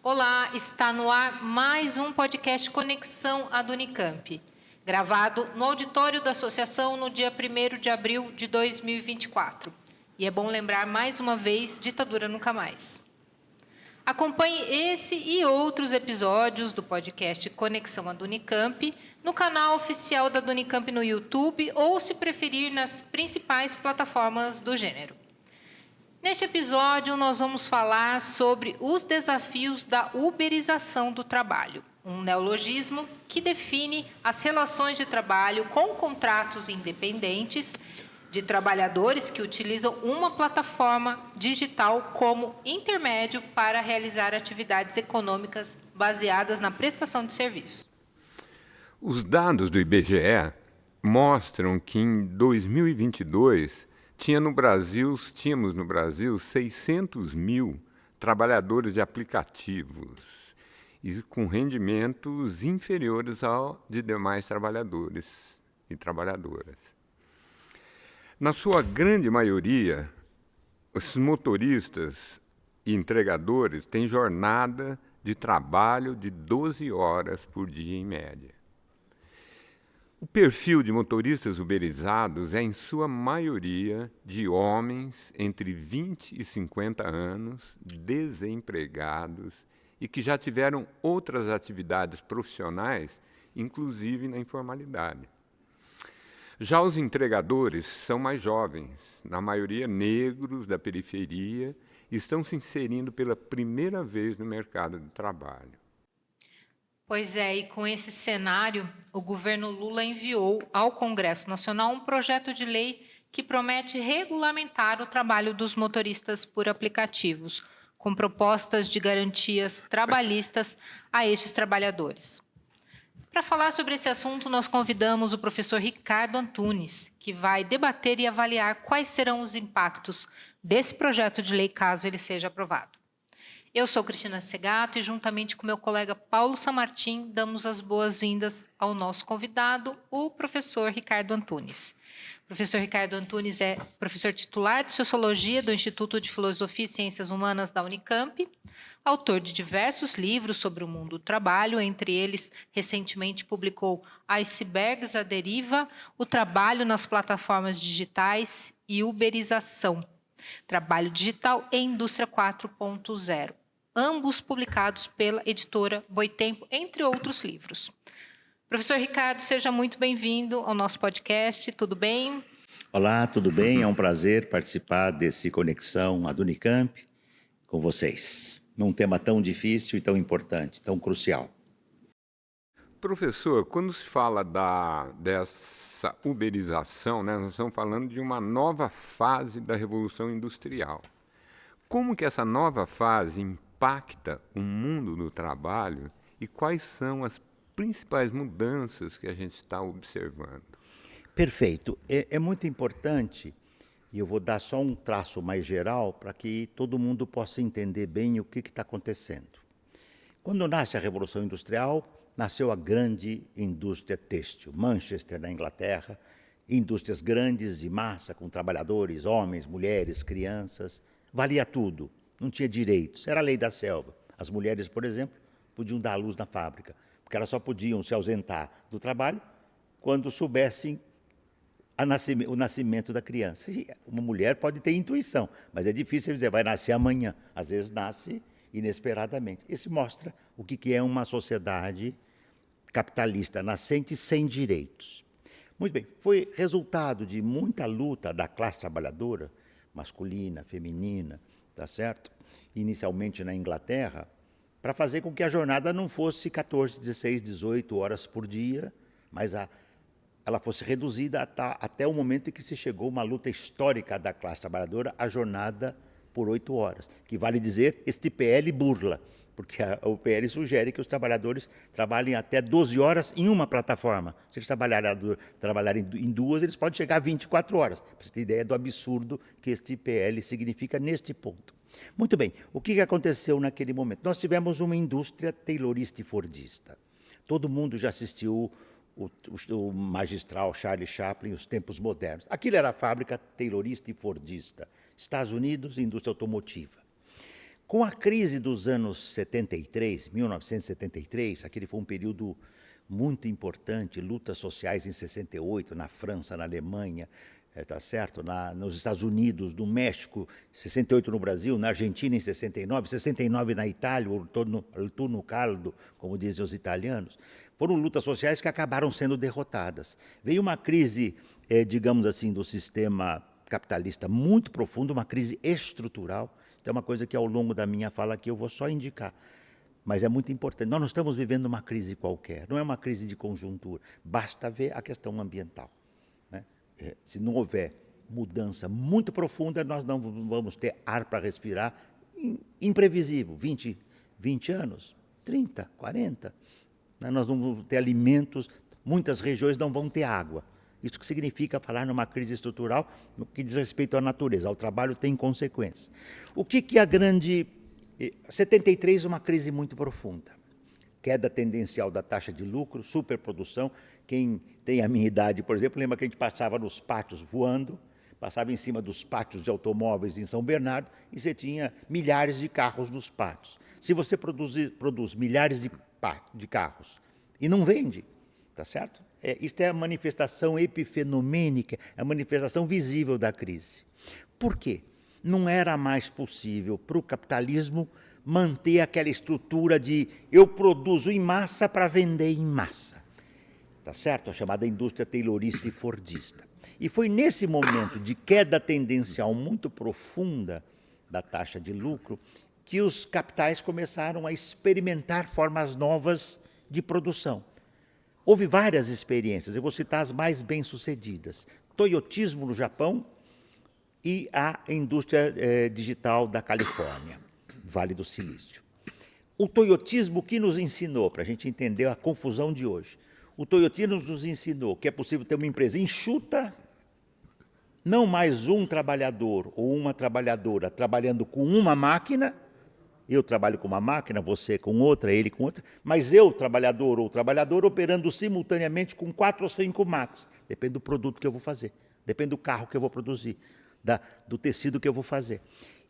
Olá, está no ar mais um podcast Conexão ad Unicamp, gravado no auditório da Associação no dia 1º de abril de 2024. E é bom lembrar mais uma vez, ditadura nunca mais. Acompanhe esse e outros episódios do podcast Conexão ad Unicamp no canal oficial da Unicamp no YouTube ou, se preferir, nas principais plataformas do gênero. Neste episódio, nós vamos falar sobre os desafios da uberização do trabalho, um neologismo que define as relações de trabalho com contratos independentes de trabalhadores que utilizam uma plataforma digital como intermédio para realizar atividades econômicas baseadas na prestação de serviço. Os dados do IBGE mostram que em 2022 tínhamos no Brasil 600 mil trabalhadores de aplicativos e com rendimentos inferiores ao de demais trabalhadores e trabalhadoras. Na sua grande maioria, os motoristas e entregadores têm jornada de trabalho de 12 horas por dia em média. O perfil de motoristas uberizados é, em sua maioria, de homens entre 20 e 50 anos, desempregados e que já tiveram outras atividades profissionais, inclusive na informalidade. Já os entregadores são mais jovens, na maioria negros da periferia, e estão se inserindo pela primeira vez no mercado de trabalho. Pois é, e com esse cenário, o governo Lula enviou ao Congresso Nacional um projeto de lei que promete regulamentar o trabalho dos motoristas por aplicativos, com propostas de garantias trabalhistas a estes trabalhadores. Para falar sobre esse assunto, nós convidamos o professor Ricardo Antunes, que vai debater e avaliar quais serão os impactos desse projeto de lei caso ele seja aprovado. Eu sou Cristina Segato e, juntamente com meu colega Paulo Samartim, damos as boas-vindas ao nosso convidado, o professor Ricardo Antunes. O professor Ricardo Antunes é professor titular de Sociologia do Instituto de Filosofia e Ciências Humanas da Unicamp, autor de diversos livros sobre o mundo do trabalho, entre eles, recentemente publicou Icebergs à Deriva, o trabalho nas plataformas digitais e uberização, trabalho digital e indústria 4.0. Ambos publicados pela editora Boitempo, entre outros livros. Professor Ricardo, seja muito bem-vindo ao nosso podcast, tudo bem? Olá, tudo bem? É um prazer participar desse Conexão ad Unicamp com vocês, num tema tão difícil e tão importante, tão crucial. Professor, quando se fala dessa uberização, nós estamos falando de uma nova fase da Revolução Industrial. Como que essa nova fase impacta o mundo do trabalho e quais são as principais mudanças que a gente está observando? Perfeito. É muito importante, e eu vou dar só um traço mais geral para que todo mundo possa entender bem o que está acontecendo. Quando nasce a Revolução Industrial, nasceu a grande indústria têxtil, Manchester, na Inglaterra, indústrias grandes de massa, com trabalhadores, homens, mulheres, crianças, valia tudo. Não tinha direitos, era a lei da selva. As mulheres, por exemplo, podiam dar à luz na fábrica, porque elas só podiam se ausentar do trabalho quando soubessem o nascimento da criança. E uma mulher pode ter intuição, mas é difícil dizer, vai nascer amanhã. Às vezes nasce inesperadamente. Isso mostra o que é uma sociedade capitalista nascente sem direitos. Muito bem, foi resultado de muita luta da classe trabalhadora, masculina, feminina, tá certo? Inicialmente na Inglaterra, para fazer com que a jornada não fosse 14, 16, 18 horas por dia, mas ela fosse reduzida até o momento em que se chegou uma luta histórica da classe trabalhadora, a jornada por 8 horas, que vale dizer, este PL burla, porque o PL sugere que os trabalhadores trabalhem até 12 horas em uma plataforma. Se eles trabalharem em duas, eles podem chegar a 24 horas. Para você ter ideia do absurdo que este PL significa neste ponto. Muito bem, o que aconteceu naquele momento? Nós tivemos uma indústria taylorista e fordista. Todo mundo já assistiu o magistral Charlie Chaplin, Os Tempos Modernos. Aquilo era a fábrica taylorista e fordista. Estados Unidos, indústria automotiva. Com a crise dos anos 73, 1973, aquele foi um período muito importante, lutas sociais em 68, na França, na Alemanha, tá certo? Nos Estados Unidos, no México, 68 no Brasil, na Argentina em 69 na Itália, o turno caldo, como dizem os italianos. Foram lutas sociais que acabaram sendo derrotadas. Veio uma crise, digamos assim, do sistema capitalista muito profunda, uma crise estrutural. Então, é uma coisa que ao longo da minha fala aqui eu vou só indicar. Mas é muito importante. Nós não estamos vivendo uma crise qualquer, não é uma crise de conjuntura. Basta ver a questão ambiental. Né? Se não houver mudança muito profunda, nós não vamos ter ar para respirar imprevisível. 20 anos, 30, 40. Né? Nós não vamos ter alimentos, muitas regiões não vão ter água. Isso que significa falar numa crise estrutural no que diz respeito à natureza. O trabalho tem consequências. O que a grande... 73, uma crise muito profunda. Queda tendencial da taxa de lucro, superprodução. Quem tem a minha idade, por exemplo, lembra que a gente passava nos pátios voando, passava em cima dos pátios de automóveis em São Bernardo e você tinha milhares de carros nos pátios. Se você produz milhares de carros e não vende, tá certo? Isto é a manifestação epifenomênica, a manifestação visível da crise. Por quê? Não era mais possível para o capitalismo manter aquela estrutura de eu produzo em massa para vender em massa. Tá certo? A chamada indústria taylorista e fordista. E foi nesse momento de queda tendencial muito profunda da taxa de lucro que os capitais começaram a experimentar formas novas de produção. Houve várias experiências, eu vou citar as mais bem-sucedidas. Toyotismo no Japão e a indústria digital da Califórnia, Vale do Silício. O toyotismo que nos ensinou, para a gente entender a confusão de hoje, o toyotismo nos ensinou que é possível ter uma empresa enxuta, não mais um trabalhador ou uma trabalhadora trabalhando com uma máquina. Eu trabalho com uma máquina, você com outra, ele com outra, mas eu, trabalhador ou trabalhadora, operando simultaneamente com 4 ou 5 máquinas. Depende do produto que eu vou fazer, depende do carro que eu vou produzir, do tecido que eu vou fazer.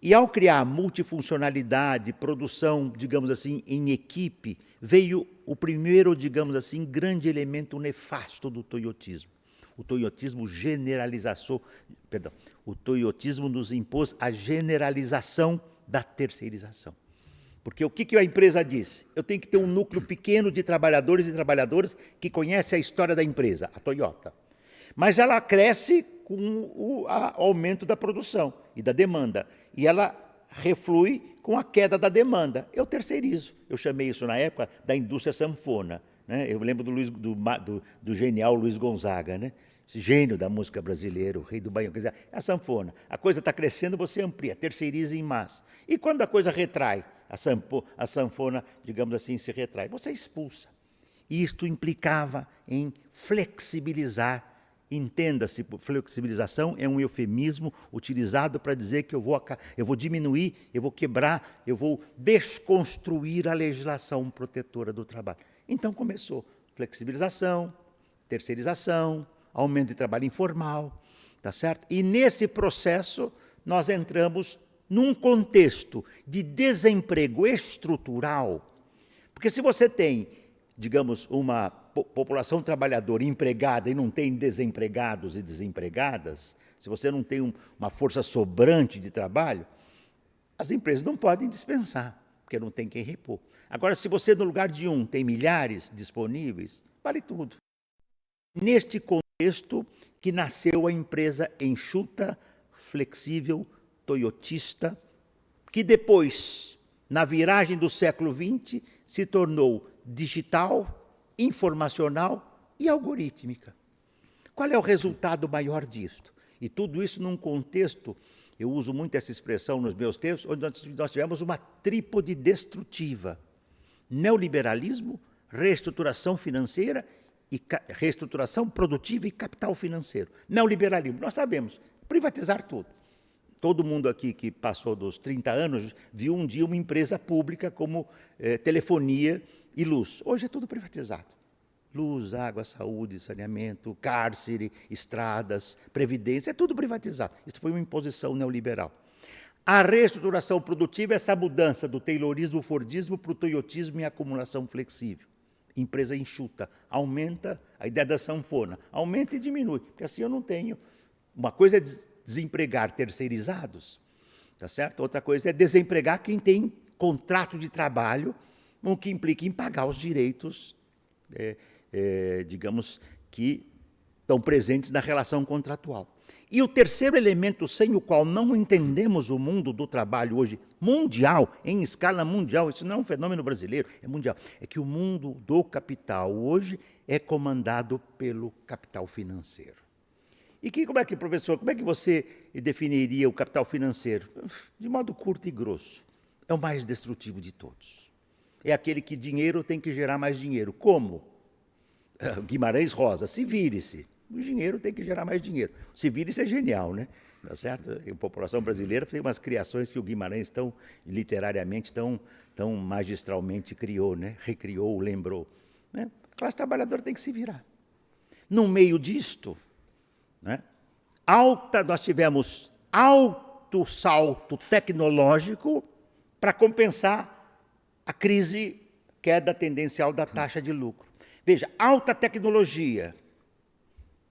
E ao criar multifuncionalidade, produção, digamos assim, em equipe, veio o primeiro, digamos assim, grande elemento nefasto do toyotismo. O toyotismo o toyotismo nos impôs a generalização da terceirização. Porque o que a empresa diz? Eu tenho que ter um núcleo pequeno de trabalhadores e trabalhadoras que conhecem a história da empresa, a Toyota. Mas ela cresce com o aumento da produção e da demanda. E ela reflui com a queda da demanda. Eu terceirizo. Eu chamei isso na época da indústria sanfona. Né? Eu lembro do genial Luiz Gonzaga, né? Esse gênio da música brasileira, o rei do baião. Quer dizer, a sanfona. A coisa está crescendo, você amplia, terceiriza em massa. E quando a coisa retrai, a sanfona, digamos assim, se retrai, você expulsa. E isto implicava em flexibilizar. Entenda-se, flexibilização é um eufemismo utilizado para dizer que eu vou diminuir, eu vou quebrar, eu vou desconstruir a legislação protetora do trabalho. Então começou flexibilização, terceirização, aumento de trabalho informal, tá certo? E nesse processo nós entramos num contexto de desemprego estrutural, porque se você tem, digamos, uma população trabalhadora empregada e não tem desempregados e desempregadas, se você não tem uma força sobrante de trabalho, as empresas não podem dispensar, porque não tem quem repor. Agora, se você no lugar de um tem milhares disponíveis, vale tudo. Neste contexto que nasceu a empresa enxuta, flexível, toyotista, que depois, na viragem do século XX, se tornou digital, informacional e algorítmica. Qual é o resultado maior disto? E tudo isso num contexto, eu uso muito essa expressão nos meus textos, onde nós tivemos uma trípode destrutiva. Neoliberalismo, reestruturação financeira, reestruturação produtiva e capital financeiro. Neoliberalismo, nós sabemos, privatizar tudo. Todo mundo aqui que passou dos 30 anos viu um dia uma empresa pública como telefonia e luz. Hoje é tudo privatizado. Luz, água, saúde, saneamento, cárcere, estradas, previdência, é tudo privatizado. Isso foi uma imposição neoliberal. A reestruturação produtiva é essa mudança do taylorismo, fordismo para o toyotismo e acumulação flexível. Empresa enxuta, aumenta a ideia da sanfona, aumenta e diminui, porque assim eu não tenho. Uma coisa é desempregar terceirizados, tá certo? Outra coisa é desempregar quem tem contrato de trabalho, o que implica em pagar os direitos, digamos, que estão presentes na relação contratual. E o terceiro elemento sem o qual não entendemos o mundo do trabalho hoje, mundial, em escala mundial, isso não é um fenômeno brasileiro, é mundial, é que o mundo do capital hoje é comandado pelo capital financeiro. E professor, como é que você definiria o capital financeiro? De modo curto e grosso, é o mais destrutivo de todos. É aquele que dinheiro tem que gerar mais dinheiro. Como? Guimarães Rosa, se vire-se. O dinheiro tem que gerar mais dinheiro. Se vire-se é genial, né? Tá certo? A população brasileira tem umas criações que o Guimarães literariamente, tão magistralmente criou, né? Recriou, lembrou. Né? A classe trabalhadora tem que se virar. No meio disto, né? Nós tivemos alto salto tecnológico para compensar a queda tendencial da taxa de lucro. Veja, alta tecnologia,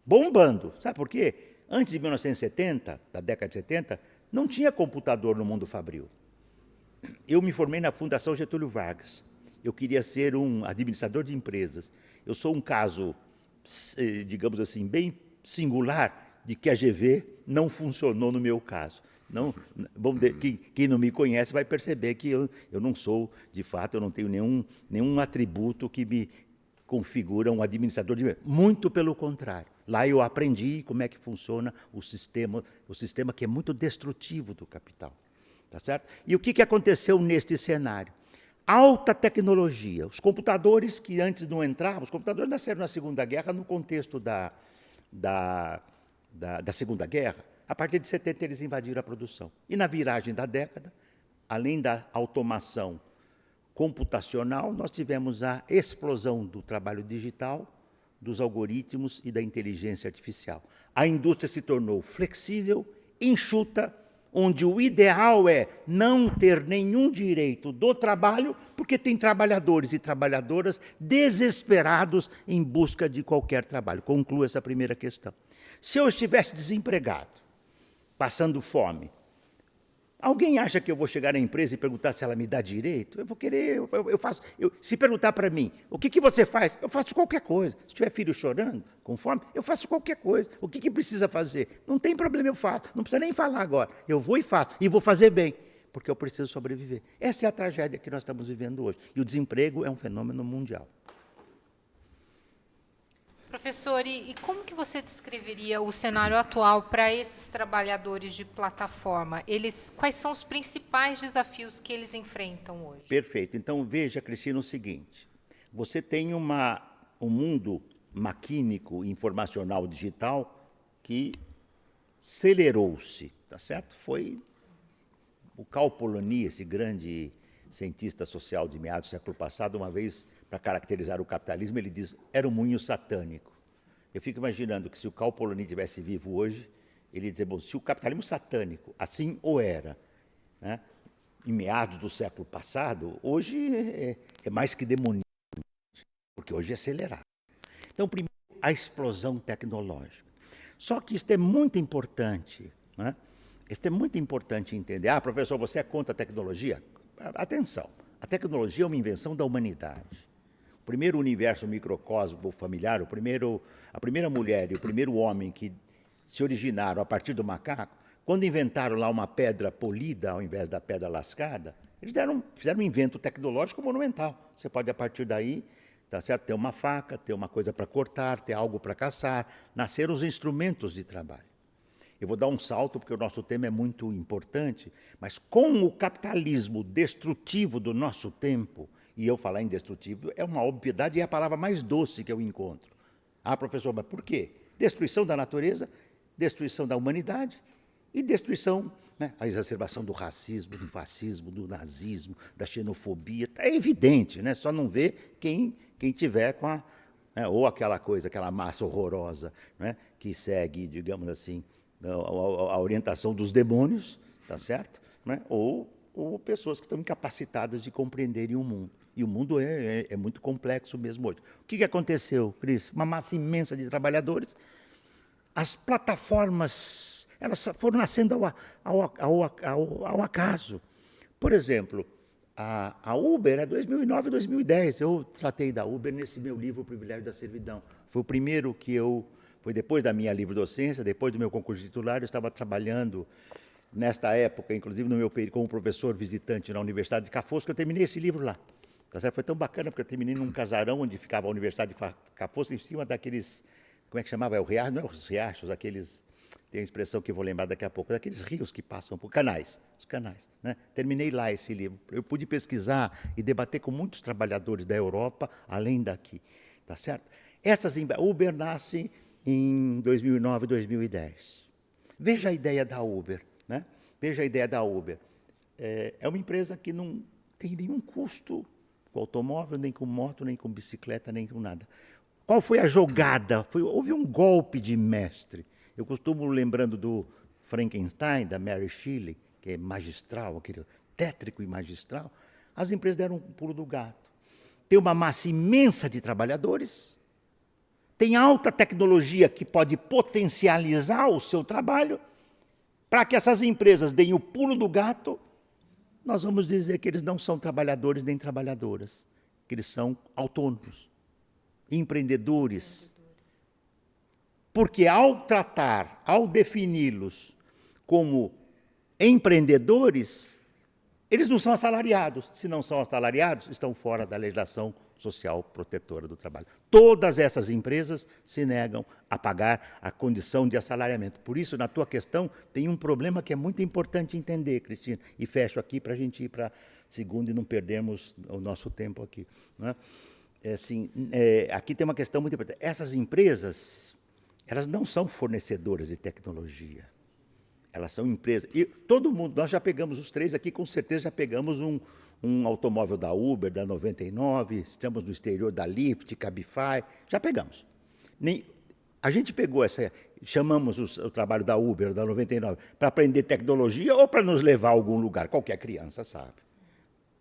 bombando. Sabe por quê? Antes de 1970, da década de 70, não tinha computador no mundo fabril. Eu me formei na Fundação Getúlio Vargas. Eu queria ser um administrador de empresas. Eu sou um caso, digamos assim, bem singular de que a GV não funcionou no meu caso. Não, quem não me conhece vai perceber que eu não sou, de fato, eu não tenho nenhum atributo que me configura um administrador de empresas. Muito pelo contrário. Lá eu aprendi como é que funciona o sistema que é muito destrutivo do capital. Tá certo? E o que aconteceu neste cenário? Alta tecnologia. Os computadores que antes não entravam, os computadores nasceram na Segunda Guerra no contexto da Segunda Guerra. A partir de 70 eles invadiram a produção. E na viragem da década, além da automação computacional, nós tivemos a explosão do trabalho digital, dos algoritmos e da inteligência artificial. A indústria se tornou flexível, enxuta, onde o ideal é não ter nenhum direito do trabalho, porque tem trabalhadores e trabalhadoras desesperados em busca de qualquer trabalho. Concluo essa primeira questão. Se eu estivesse desempregado, passando fome, alguém acha que eu vou chegar na empresa e perguntar se ela me dá direito? Eu vou querer, se perguntar para mim, o que você faz? Eu faço qualquer coisa. Se tiver filho chorando, com fome, eu faço qualquer coisa. O que precisa fazer? Não tem problema, eu faço. Não precisa nem falar agora. Eu vou e faço. E vou fazer bem, porque eu preciso sobreviver. Essa é a tragédia que nós estamos vivendo hoje. E o desemprego é um fenômeno mundial. Professor, e como que você descreveria o cenário atual para esses trabalhadores de plataforma? Quais são os principais desafios que eles enfrentam hoje? Perfeito. Então, veja, Cristina, o seguinte. Você tem um mundo maquínico, informacional, digital, que acelerou-se, tá certo? Foi o Karl Polanyi, esse grande cientista social de meados do século passado, uma vez, para caracterizar o capitalismo, ele diz, era um moinho satânico. Eu fico imaginando que se o Karl Polanyi estivesse vivo hoje, ele ia dizer, bom, se o capitalismo satânico assim o era, né, em meados do século passado, hoje é mais que demoníaco, porque hoje é acelerado. Então, primeiro, a explosão tecnológica. Só que isso é muito importante, né? Isso é muito importante entender. Ah, professor, você é contra a tecnologia? Atenção, a tecnologia é uma invenção da humanidade. O primeiro universo microcósmico familiar, a primeira mulher e o primeiro homem que se originaram a partir do macaco, quando inventaram lá uma pedra polida ao invés da pedra lascada, eles fizeram um invento tecnológico monumental. Você pode, a partir daí, tá certo? Ter uma faca, ter uma coisa para cortar, ter algo para caçar, nasceram os instrumentos de trabalho. Eu vou dar um salto, porque o nosso tema é muito importante, mas com o capitalismo destrutivo do nosso tempo, e eu falar em destrutivo é uma obviedade e é a palavra mais doce que eu encontro. Ah, professor, mas por quê? Destruição da natureza, destruição da humanidade e destruição, né, a exacerbação do racismo, do fascismo, do nazismo, da xenofobia. É evidente, né? Só não vê quem tiver com a... Né, ou aquela coisa, aquela massa horrorosa, né, que segue, digamos assim, a orientação dos demônios, tá certo? Né? Ou pessoas que estão incapacitadas de compreenderem o mundo. E o mundo é muito complexo mesmo hoje. O que aconteceu, Cris? Uma massa imensa de trabalhadores. As plataformas, elas foram nascendo ao acaso. Por exemplo, a Uber é 2009 e 2010. Eu tratei da Uber nesse meu livro, O Privilégio da Servidão. Foi o primeiro que foi depois da minha livre-docência, depois do meu concurso titular, eu estava trabalhando nesta época, inclusive no meu período, como professor visitante na Universidade de Cafosco, eu terminei esse livro lá. Tá certo? Foi tão bacana, porque eu terminei num casarão onde ficava a Universidade de Cafosco, em cima daqueles, como é que chamava? É o riacho, não é os riachos, aqueles, tem a expressão que eu vou lembrar daqui a pouco, daqueles rios que passam por canais, os canais. Né? Terminei lá esse livro. Eu pude pesquisar e debater com muitos trabalhadores da Europa, além daqui. Tá certo? Uber nasce em 2009, 2010. Veja a ideia da Uber. Né? Veja a ideia da Uber. É uma empresa que não tem nenhum custo com automóvel, nem com moto, nem com bicicleta, nem com nada. Qual foi a jogada? Houve um golpe de mestre. Eu costumo, lembrando do Frankenstein, da Mary Shelley, que é magistral, aquele tétrico e magistral, as empresas deram um pulo do gato. Tem uma massa imensa de trabalhadores, tem alta tecnologia que pode potencializar o seu trabalho. Para que essas empresas deem o pulo do gato, nós vamos dizer que eles não são trabalhadores nem trabalhadoras, que eles são autônomos, empreendedores. Porque ao defini-los como empreendedores, eles não são assalariados. Se não são assalariados, estão fora da legislação social protetora do trabalho. Todas essas empresas se negam a pagar a condição de assalariamento. Por isso, na tua questão, tem um problema que é muito importante entender, Cristina. E fecho aqui para a gente ir para a segunda e não perdermos o nosso tempo aqui. Né? Aqui tem uma questão muito importante. Essas empresas, elas não são fornecedoras de tecnologia. Elas são empresas. E todo mundo, nós já pegamos os três aqui, com certeza já pegamos um automóvel da Uber, da 99, estamos no exterior da Lyft, Cabify, já pegamos. A gente pegou chamamos o trabalho da Uber, da 99, para aprender tecnologia ou para nos levar a algum lugar, qualquer criança sabe.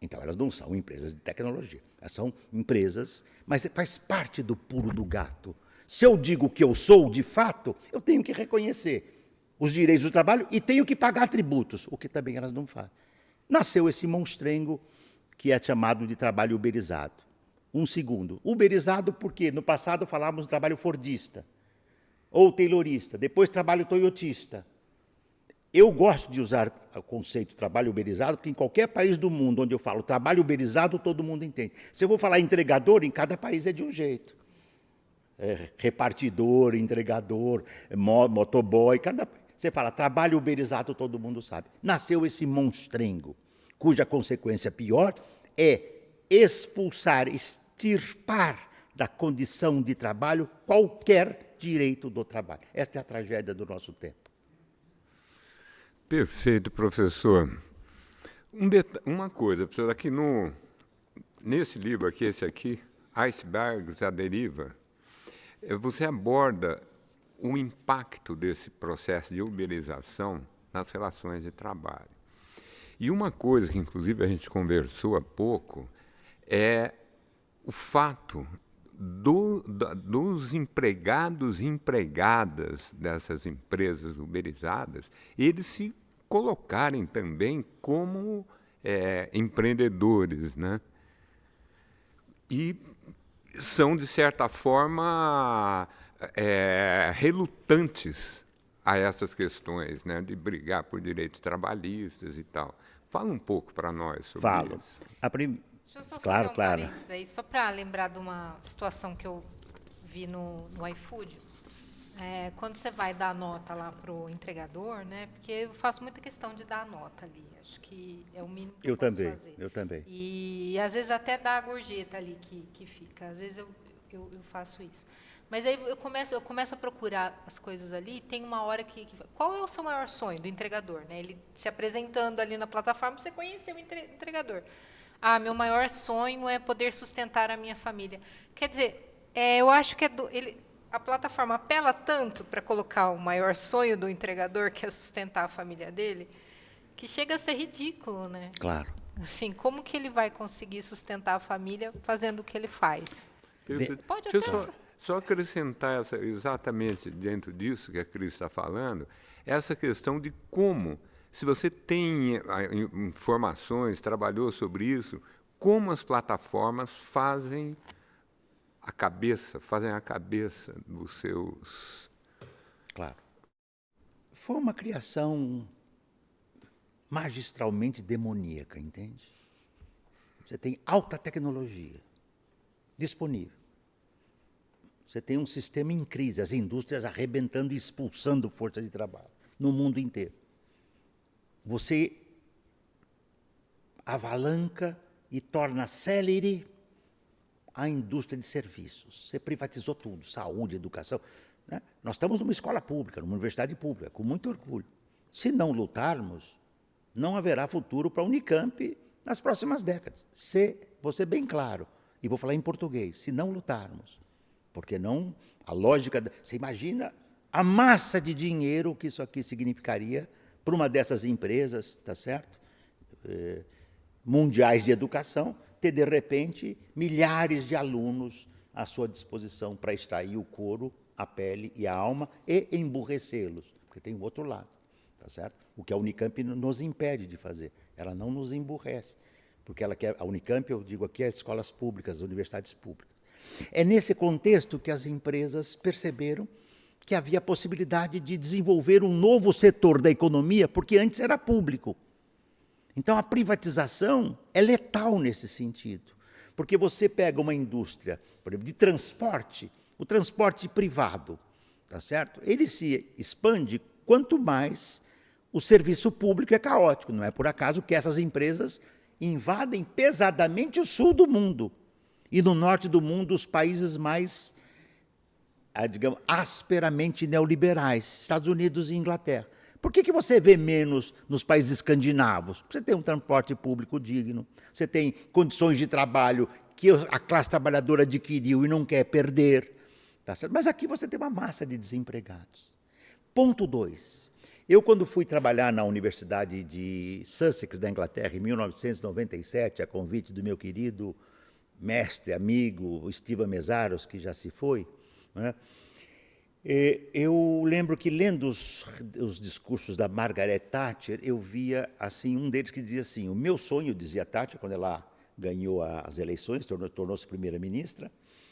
Então, elas não são empresas de tecnologia, elas são empresas, mas faz parte do pulo do gato. Se eu digo que eu sou, de fato, eu tenho que reconhecer os direitos do trabalho e tenho que pagar tributos, o que também elas não fazem. Nasceu esse monstrengo que é chamado de trabalho uberizado. Um segundo. Uberizado porque no passado falávamos de trabalho fordista, ou taylorista, depois trabalho toyotista. Eu gosto de usar o conceito de trabalho uberizado, porque em qualquer país do mundo onde eu falo trabalho uberizado, todo mundo entende. Se eu vou falar entregador, em cada país é de um jeito. Repartidor, entregador, motoboy, você fala trabalho uberizado, todo mundo sabe. Nasceu esse monstrengo, cuja consequência pior é expulsar, extirpar da condição de trabalho qualquer direito do trabalho. Esta é a tragédia do nosso tempo. Perfeito, professor. Uma coisa, professor, aqui nesse livro aqui, esse aqui, Icebergs, a Deriva, você aborda o impacto desse processo de uberização nas relações de trabalho. E uma coisa que, inclusive, a gente conversou há pouco é o fato dos empregados e empregadas dessas empresas uberizadas, eles se colocarem também como empreendedores, né? E são, de certa forma, relutantes a essas questões, né, de brigar por direitos trabalhistas e tal. Fala um pouco para nós sobre isso. Deixa eu só fazer parênteses aí, só para lembrar de uma situação que eu vi no iFood. Quando você vai dar nota lá para o entregador, né? Porque eu faço muita questão de dar nota ali. Acho que é o mínimo que eu posso fazer. Eu também. E às vezes até dá a gorjeta ali que fica. Às vezes eu faço isso. Mas aí eu começo a procurar as coisas ali, e tem uma hora qual é o seu maior sonho do entregador? Né? Ele se apresentando ali na plataforma, você conheceu o entregador. Ah, meu maior sonho é poder sustentar a minha família. Quer dizer, eu acho que a plataforma apela tanto para colocar o maior sonho do entregador, que é sustentar a família dele, que chega a ser ridículo, né? Claro. Assim, como que ele vai conseguir sustentar a família fazendo o que ele faz? Pode Deixa até eu só acrescentar exatamente dentro disso que a Cris está falando, essa questão de como, se você tem informações, trabalhou sobre isso, como as plataformas fazem a cabeça dos seus... Claro. Foi uma criação magistralmente demoníaca, entende? Você tem alta tecnologia disponível. Você tem um sistema em crise, as indústrias arrebentando e expulsando força de trabalho no mundo inteiro. Você avalanca e torna célere a indústria de serviços. Você privatizou tudo, saúde, educação. Né? Nós estamos numa escola pública, numa universidade pública, com muito orgulho. Se não lutarmos, não haverá futuro para a Unicamp nas próximas décadas. Vou ser bem claro, e vou falar em português, se não lutarmos. Porque não, a lógica... Você imagina a massa de dinheiro que isso aqui significaria para uma dessas empresas, tá certo? Mundiais de educação, ter, de repente, milhares de alunos à sua disposição para extrair o couro, a pele e a alma e emburrecê-los, porque tem o outro lado, tá certo? O que a Unicamp nos impede de fazer, ela não nos emburrece, porque ela quer, a Unicamp, eu digo aqui, as escolas públicas, as universidades públicas. É nesse contexto que as empresas perceberam que havia a possibilidade de desenvolver um novo setor da economia, porque antes era público. Então, a privatização é letal nesse sentido, porque você pega uma indústria, por exemplo, de transporte, o transporte privado, tá certo? Ele se expande quanto mais o serviço público é caótico. Não é por acaso que essas empresas invadem pesadamente o sul do mundo e no norte do mundo os países mais, digamos, asperamente neoliberais, Estados Unidos e Inglaterra. Por que você vê menos nos países escandinavos? Você tem um transporte público digno, você tem condições de trabalho que a classe trabalhadora adquiriu e não quer perder. Tá certo? Mas aqui você tem uma massa de desempregados. Ponto 2. Eu, quando fui trabalhar na Universidade de Sussex, da Inglaterra, em 1997, a convite do meu querido mestre, amigo, Stephen Meszaros, que já se foi, né? Eu lembro que, lendo os discursos da Margaret Thatcher, eu via assim, um deles que dizia assim: o meu sonho, dizia Thatcher, quando ela ganhou as eleições, tornou-se primeira-ministra,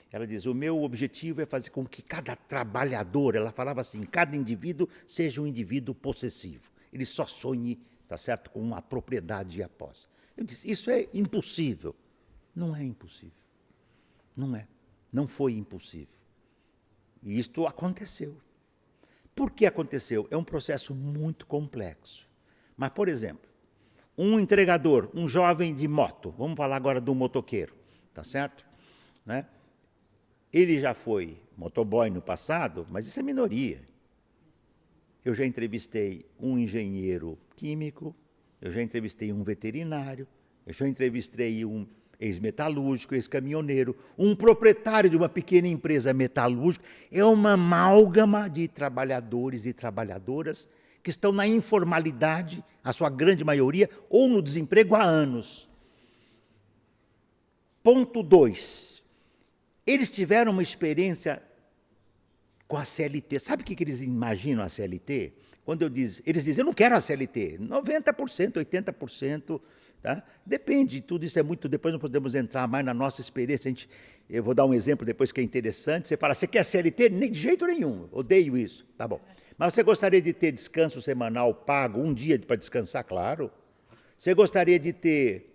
ela diz, o meu objetivo é fazer com que cada trabalhador, ela falava assim, cada indivíduo seja um indivíduo possessivo. Ele só sonhe, tá certo, com uma propriedade e a posse. Eu disse, isso é impossível. Não é impossível. Não é. Não foi impossível. E isto aconteceu. Por que aconteceu? É um processo muito complexo. Mas, por exemplo, um entregador, um jovem de moto, vamos falar agora do motoqueiro, tá certo? Né? Ele já foi motoboy no passado, mas isso é minoria. Eu já entrevistei um engenheiro químico, eu já entrevistei um veterinário, eu já entrevistei um ex-metalúrgico, ex-caminhoneiro, um proprietário de uma pequena empresa metalúrgica. É uma amálgama de trabalhadores e trabalhadoras que estão na informalidade, a sua grande maioria, ou no desemprego há anos. Ponto 2. Eles tiveram uma experiência com a CLT. Sabe o que eles imaginam a CLT? Quando eles dizem, eu não quero a CLT, 90%, 80%, tá? Depende, tudo isso é muito, depois não podemos entrar mais na nossa experiência, eu vou dar um exemplo depois que é interessante, você fala, você quer CLT? Nem, de jeito nenhum, odeio isso, tá bom. Mas você gostaria de ter descanso semanal pago, um dia para descansar? Claro. Você gostaria de ter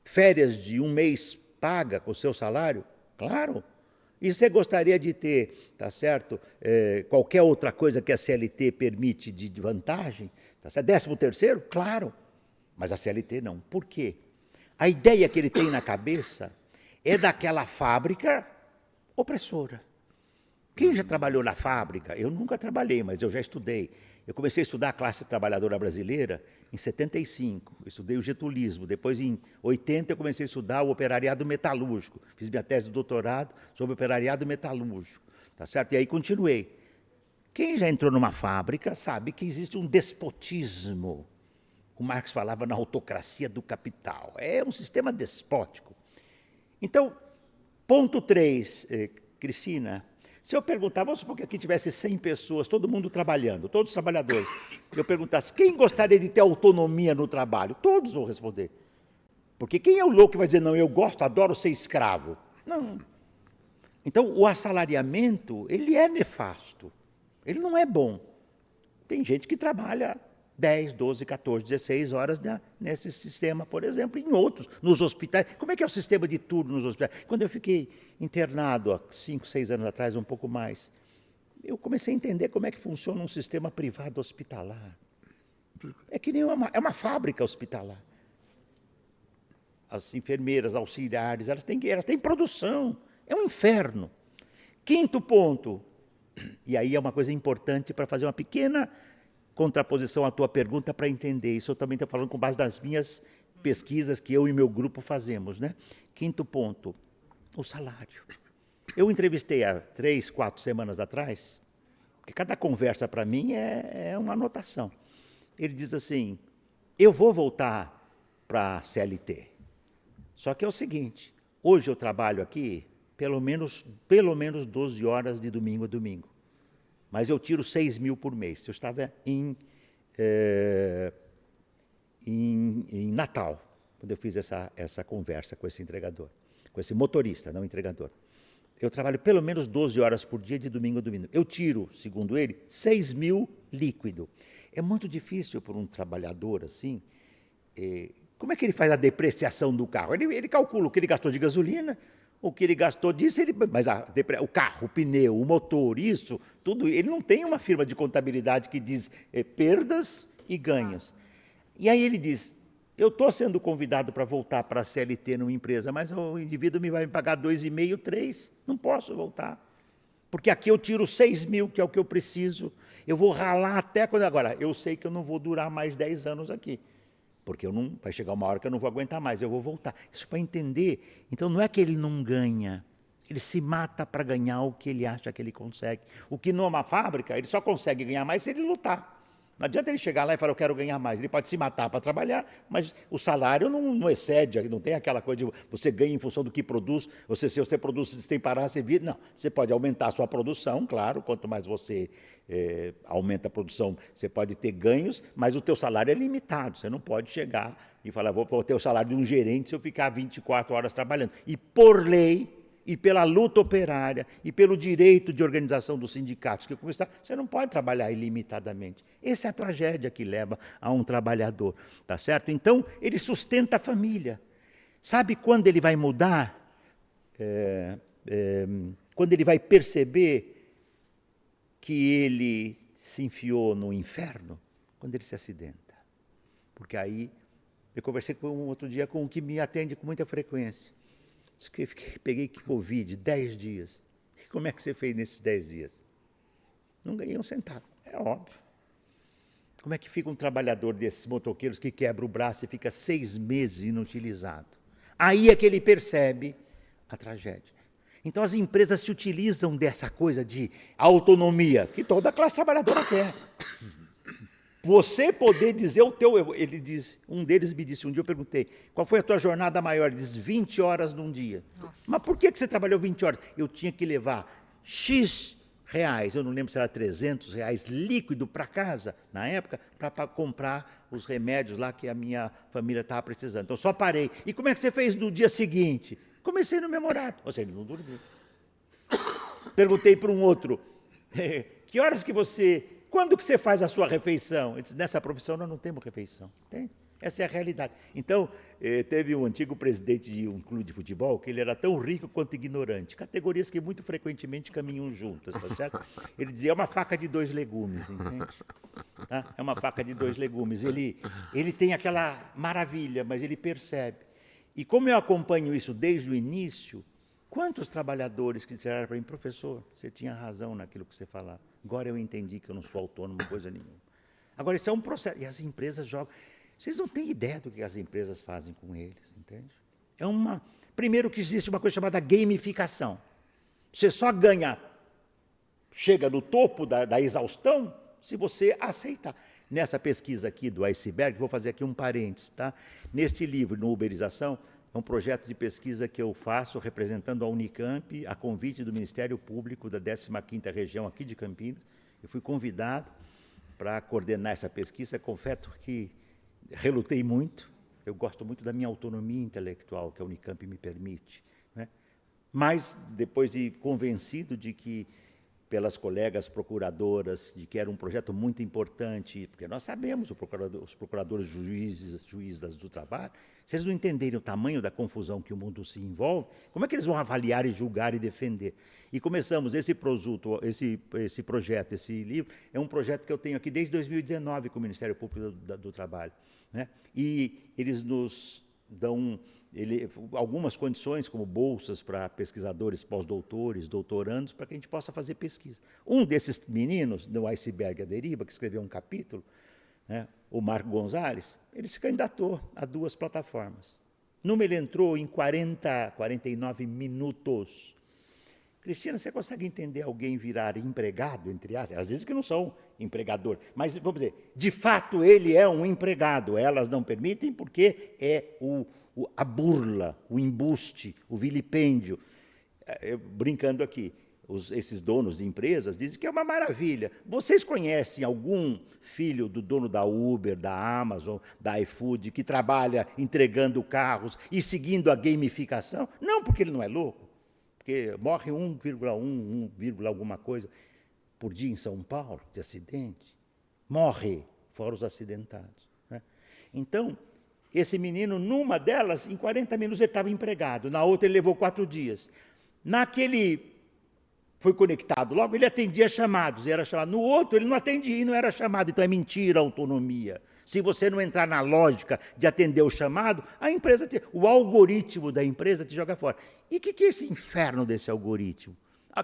férias de um mês paga com o seu salário? Claro. E você gostaria de ter, tá certo, qualquer outra coisa que a CLT permite de vantagem? Tá certo? 13º? Claro, mas a CLT não. Por quê? A ideia que ele tem na cabeça é daquela fábrica opressora. Quem já trabalhou na fábrica? Eu nunca trabalhei, mas eu já estudei. Eu comecei a estudar a classe trabalhadora brasileira em 75. Eu estudei o getulismo. Depois, em 80, eu comecei a estudar o operariado metalúrgico. Fiz minha tese de doutorado sobre operariado metalúrgico. Tá certo? E aí continuei. Quem já entrou numa fábrica sabe que existe um despotismo. O Marx falava na autocracia do capital. É um sistema despótico. Então, ponto 3, Cristina, se eu perguntar, vamos supor que aqui tivesse 100 pessoas, todo mundo trabalhando, todos trabalhadores, eu perguntasse, quem gostaria de ter autonomia no trabalho? Todos vão responder. Porque quem é o louco que vai dizer, não, eu gosto, adoro ser escravo? Não. Então, o assalariamento, ele é nefasto. Ele não é bom. Tem gente que trabalha 10, 12, 14, 16 horas nesse sistema, por exemplo, e em outros, nos hospitais. Como é que é o sistema de turno nos hospitais? Quando eu fiquei internado há 5, 6 anos atrás, um pouco mais, eu comecei a entender como é que funciona um sistema privado hospitalar. É que nem uma fábrica hospitalar. As enfermeiras, auxiliares, elas têm produção. É um inferno. 5º ponto, e aí é uma coisa importante para fazer uma pequena contraposição à tua pergunta para entender. Isso eu também estou falando com base nas minhas pesquisas que eu e meu grupo fazemos, né? 5º ponto, o salário. Eu entrevistei há 3, 4 semanas atrás, porque cada conversa para mim é uma anotação. Ele diz assim, eu vou voltar para a CLT. Só que é o seguinte, hoje eu trabalho aqui pelo menos 12 horas de domingo a domingo. Mas eu tiro 6 mil por mês. Eu estava em Natal, quando eu fiz essa conversa com esse entregador, com esse motorista, não entregador. Eu trabalho pelo menos 12 horas por dia, de domingo a domingo. Eu tiro, segundo ele, 6 mil líquido. É muito difícil para um trabalhador assim. Como é que ele faz a depreciação do carro? Ele calcula o que ele gastou de gasolina, o que ele gastou disso, mas o carro, o pneu, o motor, isso, tudo, ele não tem uma firma de contabilidade que diz perdas e ganhos. E aí ele diz, eu estou sendo convidado para voltar para a CLT numa empresa, mas o indivíduo vai me pagar 2,5, 3, não posso voltar. Porque aqui eu tiro 6 mil, que é o que eu preciso, eu vou ralar até quando... Agora, eu sei que eu não vou durar mais 10 anos aqui. Porque vai chegar uma hora que eu não vou aguentar mais, eu vou voltar. Isso para entender. Então, não é que ele não ganha, ele se mata para ganhar o que ele acha que ele consegue. O que numa fábrica, ele só consegue ganhar mais se ele lutar. Não adianta ele chegar lá e falar, eu quero ganhar mais. Ele pode se matar para trabalhar, mas o salário não excede, não tem aquela coisa de você ganha em função do que produz. Se você produz sem parar, você vira. Não, você pode aumentar a sua produção, claro, quanto mais você aumenta a produção, você pode ter ganhos, mas o teu salário é limitado. Você não pode chegar e falar, vou ter o salário de um gerente se eu ficar 24 horas trabalhando. E por lei, e pela luta operária, e pelo direito de organização dos sindicatos, que você não pode trabalhar ilimitadamente. Essa é a tragédia que leva a um trabalhador, tá certo? Então, ele sustenta a família. Sabe quando ele vai mudar? Quando ele vai perceber que ele se enfiou no inferno? Quando ele se acidenta. Porque aí, eu conversei outro dia com um que me atende com muita frequência. Peguei Covid 10 dias. E como é que você fez nesses 10 dias? Não ganhei um centavo, é óbvio. Como é que fica um trabalhador desses motoqueiros que quebra o braço e fica 6 meses inutilizado? Aí é que ele percebe a tragédia. Então as empresas se utilizam dessa coisa de autonomia, que toda a classe trabalhadora quer. Você poder dizer o teu... um deles me disse, um dia eu perguntei, qual foi a tua jornada maior? Ele disse, 20 horas num dia. Nossa. Mas por que você trabalhou 20 horas? Eu tinha que levar X reais, eu não lembro se era 300 reais, líquido para casa, na época, para comprar os remédios lá que a minha família estava precisando. Então, só parei. E como é que você fez no dia seguinte? Comecei no memorável. Ou seja, ele não dormiu. Perguntei para um outro, quando que você faz a sua refeição? Ele disse, nessa profissão nós não temos refeição. Tem? Essa é a realidade. Então, teve um antigo presidente de um clube de futebol que ele era tão rico quanto ignorante. Categorias que muito frequentemente caminham juntas, tá certo? Ele dizia, é uma faca de 2 legumes, entende? Tá? É uma faca de 2 legumes. Ele tem aquela maravilha, mas ele percebe. E como eu acompanho isso desde o início, quantos trabalhadores que disseram para mim, professor, você tinha razão naquilo que você falava. Agora eu entendi que eu não sou autônomo, coisa nenhuma. Agora, isso é um processo. E as empresas jogam. Vocês não têm ideia do que as empresas fazem com eles, entende? Primeiro que existe uma coisa chamada gamificação. Você só chega no topo da exaustão se você aceitar. Nessa pesquisa aqui do Iceberg, vou fazer aqui um parênteses, tá? Neste livro, no Uberização, é um projeto de pesquisa que eu faço representando a Unicamp, a convite do Ministério Público da 15ª Região aqui de Campinas. Eu fui convidado para coordenar essa pesquisa. Confesso que relutei muito. Eu gosto muito da minha autonomia intelectual, que a Unicamp me permite, né? Mas, depois de convencido de que, pelas colegas procuradoras, de que era um projeto muito importante, porque nós sabemos, os procuradores juízes do trabalho, se eles não entenderem o tamanho da confusão que o mundo se envolve, como é que eles vão avaliar e julgar e defender? E começamos esse projeto, esse livro, é um projeto que eu tenho aqui desde 2019 com o Ministério Público do Trabalho, né? E eles nos dão algumas condições, como bolsas para pesquisadores, pós-doutores, doutorandos, para que a gente possa fazer pesquisa. Um desses meninos, do Iceberg à Deriva, que escreveu um capítulo, né, o Marco Gonzalez, ele se candidatou a 2 plataformas. Numa ele entrou em 49 minutos. Cristina, você consegue entender alguém virar empregado, entre aspas? Às vezes que não são empregador, mas, vamos dizer, de fato ele é um empregado. Elas não permitem porque é a burla, o embuste, o vilipêndio. Brincando aqui, esses donos de empresas dizem que é uma maravilha. Vocês conhecem algum filho do dono da Uber, da Amazon, da iFood, que trabalha entregando carros e seguindo a gamificação? Não, porque ele não é louco. Porque morre 1,1 alguma coisa por dia em São Paulo, de acidente. Morre, fora os acidentados, né? Então, esse menino, numa delas, em 40 minutos ele estava empregado, na outra ele levou 4 dias. Naquele foi conectado logo, ele atendia chamados, era chamado. No outro, ele não atendia e não era chamado. Então, é mentira a autonomia. Se você não entrar na lógica de atender o chamado, a empresa o algoritmo da empresa te joga fora. E o que é esse inferno desse algoritmo?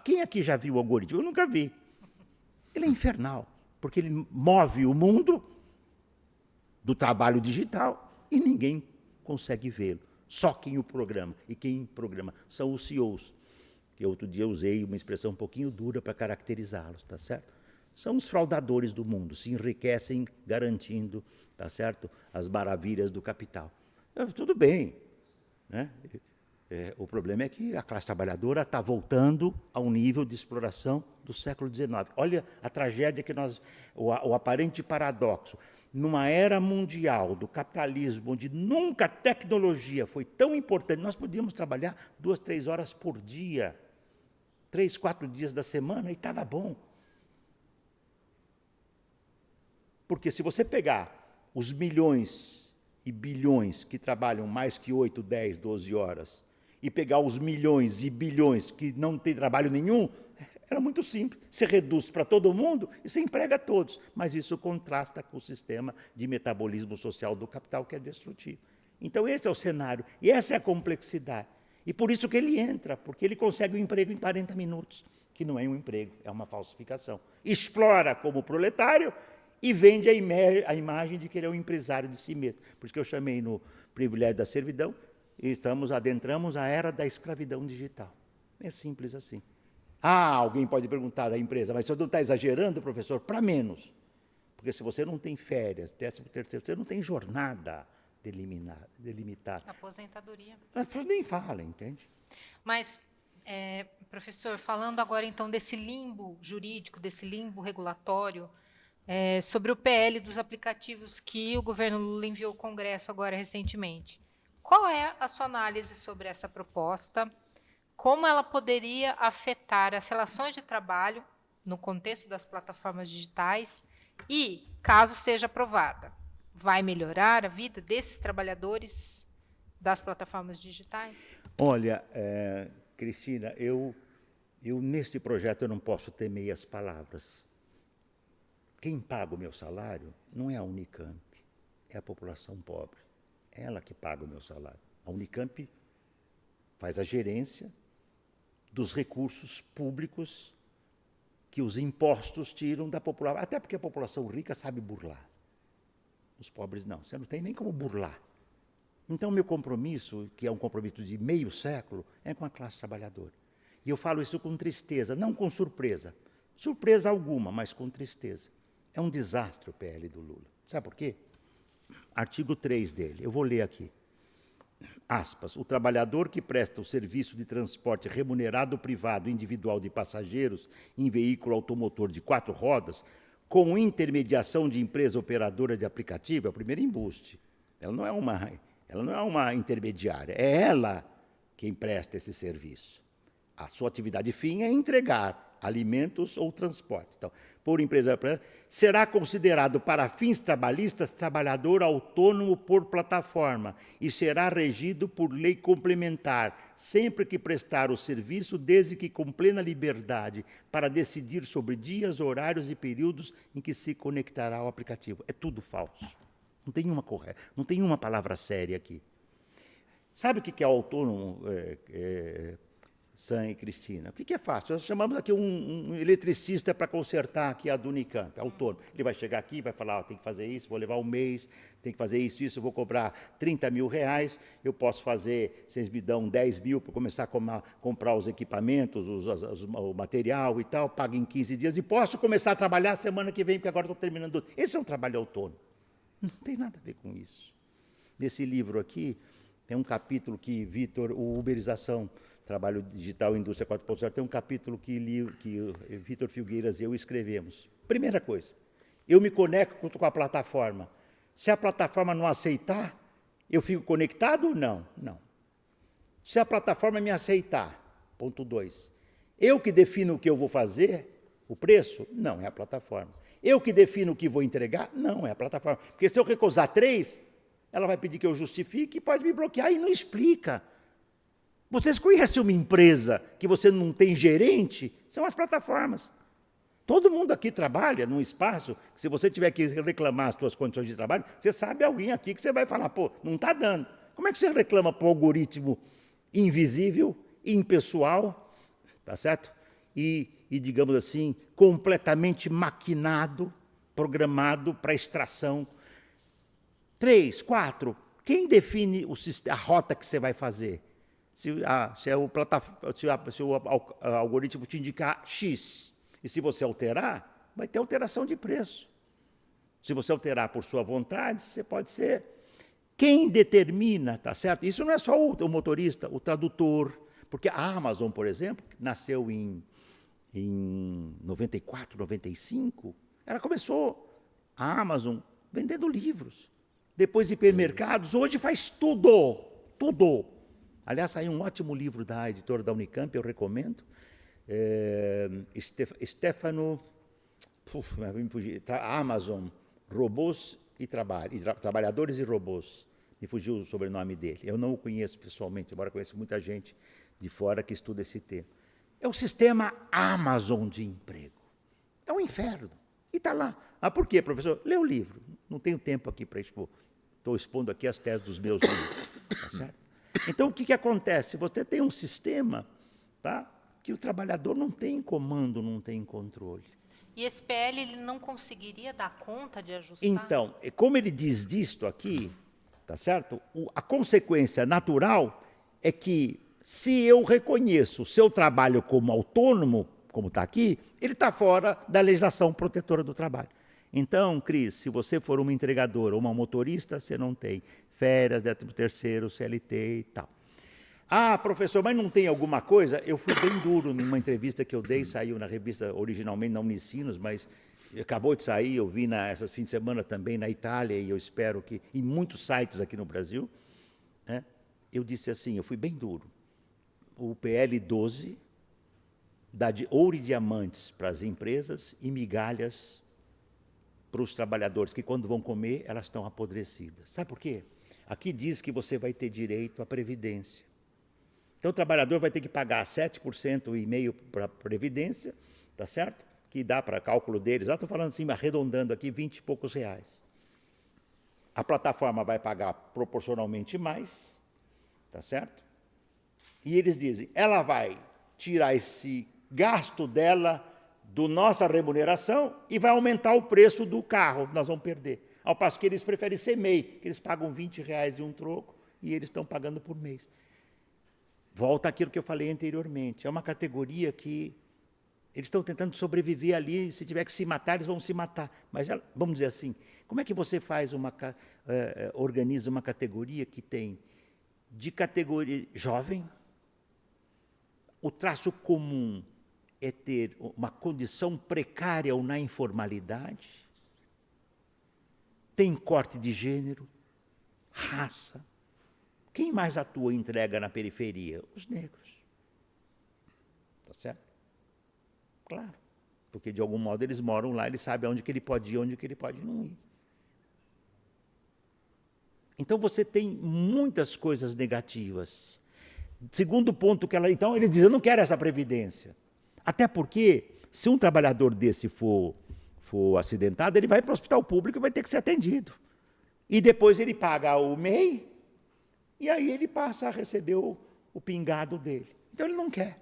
Quem aqui já viu o algoritmo? Eu nunca vi. Ele é infernal, porque ele move o mundo do trabalho digital e ninguém consegue vê-lo. Só quem o programa. E quem programa são os CEOs. Que outro dia eu usei uma expressão um pouquinho dura para caracterizá-los, tá certo? São os fraudadores do mundo, se enriquecem garantindo, tá certo, as maravilhas do capital. Tudo bem, né? O problema é que a classe trabalhadora está voltando ao nível de exploração do século XIX. Olha a tragédia o aparente paradoxo. Numa era mundial do capitalismo, onde nunca a tecnologia foi tão importante, nós podíamos trabalhar 2, 3 horas por dia, 3, 4 dias da semana, e estava bom. Porque se você pegar os milhões e bilhões que trabalham mais que 8, 10, 12 horas, e pegar os milhões e bilhões que não têm trabalho nenhum, era muito simples. Você reduz para todo mundo e você emprega todos. Mas isso contrasta com o sistema de metabolismo social do capital, que é destrutivo. Então, esse é o cenário. E essa é a complexidade. E por isso que ele entra, porque ele consegue um emprego em 40 minutos, que não é um emprego, é uma falsificação. Explora como proletário e vende a imagem de que ele é um empresário de si mesmo. Por isso que eu chamei no privilégio da servidão, e adentramos a era da escravidão digital. É simples assim. Alguém pode perguntar da empresa, mas você não está exagerando, professor? Para menos. Porque se você não tem férias, 13º, você não tem jornada delimitada. Aposentadoria. Nem fala, entende? Mas, professor, falando agora então desse limbo jurídico, desse limbo regulatório, sobre o PL dos aplicativos que o governo Lula enviou ao Congresso agora recentemente. Qual é a sua análise sobre essa proposta? Como ela poderia afetar as relações de trabalho no contexto das plataformas digitais e, caso seja aprovada, vai melhorar a vida desses trabalhadores das plataformas digitais? Olha, Cristina, nesse projeto eu não posso ter meias palavras. Quem paga o meu salário não é a Unicamp, é a população pobre. É ela que paga o meu salário. A Unicamp faz a gerência dos recursos públicos que os impostos tiram da população, até porque a população rica sabe burlar. Os pobres não, você não tem nem como burlar. Então, meu compromisso, que é um compromisso de meio século, é com a classe trabalhadora. E eu falo isso com tristeza, não com surpresa. Surpresa alguma, mas com tristeza. É um desastre o PL do Lula. Sabe por quê? Artigo 3 dele, eu vou ler aqui. Aspas, o trabalhador que presta o serviço de transporte remunerado privado individual de passageiros em veículo automotor de 4 rodas, com intermediação de empresa operadora de aplicativo, é o primeiro embuste. Ela não é uma intermediária, é ela quem presta esse serviço. A sua atividade fim é entregar alimentos ou transporte. Então, por empresa será considerado para fins trabalhistas trabalhador autônomo por plataforma e será regido por lei complementar, sempre que prestar o serviço, desde que com plena liberdade para decidir sobre dias, horários e períodos em que se conectará ao aplicativo. É tudo falso. Não tem uma correta, não tem uma palavra séria aqui. Sabe o que é autônomo, Sam e Cristina? O que é fácil? Nós chamamos aqui um eletricista para consertar aqui a do Unicamp, autônomo. Ele vai chegar aqui, vai falar, tem que fazer isso, vou levar um mês, tem que fazer isso, eu vou cobrar 30 mil reais, eu posso fazer, vocês me dão 10 mil para começar a comprar os equipamentos, o material e tal, pago em 15 dias e posso começar a trabalhar semana que vem, porque agora estou terminando. Esse é um trabalho autônomo. Não tem nada a ver com isso. Nesse livro aqui, tem um capítulo que o Uberização, Trabalho Digital e Indústria 4.0, tem um capítulo que Vitor Filgueiras e eu escrevemos. Primeira coisa, eu me conecto com a plataforma. Se a plataforma não aceitar, eu fico conectado ou não? Não. Se a plataforma me aceitar, ponto 2, eu que defino o que eu vou fazer, o preço? Não, é a plataforma. Eu que defino o que vou entregar? Não, é a plataforma. Porque se eu recusar 3, ela vai pedir que eu justifique e pode me bloquear e não explica. Vocês conhecem uma empresa que você não tem gerente? São as plataformas. Todo mundo aqui trabalha num espaço que, se você tiver que reclamar as suas condições de trabalho, você sabe alguém aqui que você vai falar, pô, não está dando. Como é que você reclama para o algoritmo invisível, impessoal, tá certo? E, digamos assim, completamente maquinado, programado para extração. 3, 4, quem define a rota que você vai fazer? Se o algoritmo te indicar X, e se você alterar, vai ter alteração de preço. Se você alterar por sua vontade, você pode ser. Quem determina, tá certo? Isso não é só o motorista, o tradutor, porque a Amazon, por exemplo, que nasceu em 94, 95, ela começou, a Amazon, vendendo livros. Depois hipermercados, hoje faz tudo, tudo. Aliás, saiu um ótimo livro da editora da Unicamp, eu recomendo. Stefano, Amazon, Robôs e Trabalhadores e Robôs. Me fugiu o sobrenome dele. Eu não o conheço pessoalmente, embora conheça muita gente de fora que estuda esse tema. É o sistema Amazon de emprego. É um inferno. E está lá. Ah, por quê, professor? Lê o livro. Não tenho tempo aqui para expor. Estou expondo aqui as teses dos meus livros. Tá certo? Então, o que acontece? Você tem um sistema, tá, que o trabalhador não tem comando, não tem controle. E esse PL ele não conseguiria dar conta de ajustar? Então, como ele diz disto aqui, tá certo? A consequência natural é que, se eu reconheço o seu trabalho como autônomo, como está aqui, ele está fora da legislação protetora do trabalho. Então, Cris, se você for uma entregadora ou uma motorista, você não tem férias, 13º, CLT e tal. Ah, professor, mas não tem alguma coisa? Eu fui bem duro numa entrevista que eu dei, saiu na revista originalmente na Unicinos, mas acabou de sair, eu vi essas fim de semana também na Itália, e eu espero que em muitos sites aqui no Brasil, né, eu disse assim, eu fui bem duro. O PL 12 dá de ouro e diamantes para as empresas e migalhas para os trabalhadores que, quando vão comer, elas estão apodrecidas. Sabe por quê? Aqui diz que você vai ter direito à previdência. Então, o trabalhador vai ter que pagar 7,5% para a previdência, tá certo? Que dá para cálculo deles, estou falando assim, arredondando aqui, 20 e poucos reais. A plataforma vai pagar proporcionalmente mais, tá certo? E eles dizem, ela vai tirar esse gasto dela da nossa remuneração e vai aumentar o preço do carro, nós vamos perder. Ao passo que eles preferem ser MEI, que eles pagam 20 reais de um troco e eles estão pagando por mês. Volta àquilo que eu falei anteriormente, é uma categoria que eles estão tentando sobreviver ali, se tiver que se matar, eles vão se matar. Mas, vamos dizer assim, como é que você faz organiza uma categoria que tem de categoria jovem, o traço comum é ter uma condição precária ou na informalidade, tem corte de gênero, raça. Quem mais atua e entrega na periferia? Os negros. Tá certo? Claro. Porque, de algum modo, eles moram lá, eles sabem onde que ele pode ir, onde que ele pode não ir. Então, você tem muitas coisas negativas. Segundo ponto que ela... Então, ele diz, eu não quero essa previdência. Até porque, se um trabalhador desse for acidentado, ele vai para o hospital público e vai ter que ser atendido. E depois ele paga o MEI, e aí ele passa a receber o pingado dele. Então, ele não quer.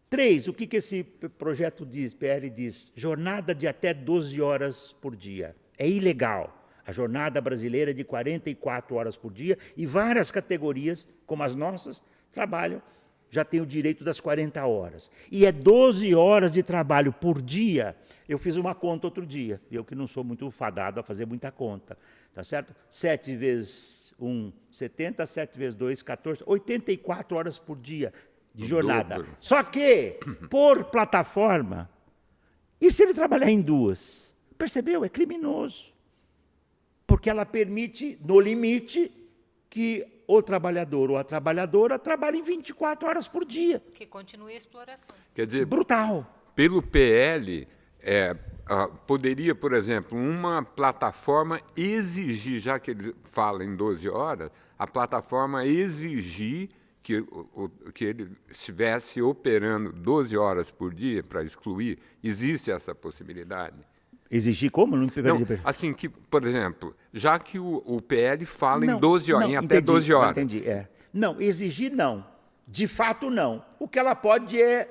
3, o que esse projeto diz, PL diz? Jornada de até 12 horas por dia. É ilegal. A jornada brasileira é de 44 horas por dia e várias categorias, como as nossas, trabalham, já têm o direito das 40 horas. E é 12 horas de trabalho por dia. Eu fiz uma conta outro dia, eu que não sou muito fadado a fazer muita conta, tá certo? 7 vezes 1, 70, 7 vezes 2, 14, 84 horas por dia de jornada. Dobro. Só que, por plataforma, e se ele trabalhar em 2? Percebeu? É criminoso. Porque ela permite, no limite, que o trabalhador ou a trabalhadora trabalhe 24 horas por dia. Que continue a exploração. Quer dizer, Brutal. pelo PL, poderia, por exemplo, uma plataforma exigir, já que ele fala em 12 horas, a plataforma exigir que ele estivesse operando 12 horas por dia para excluir. Existe essa possibilidade? Exigir como? Não peguei. Assim, que, por exemplo, já que o PL fala em 12 horas, em até 12 horas. Entendi, Não, exigir não. De fato, não. O que ela pode é...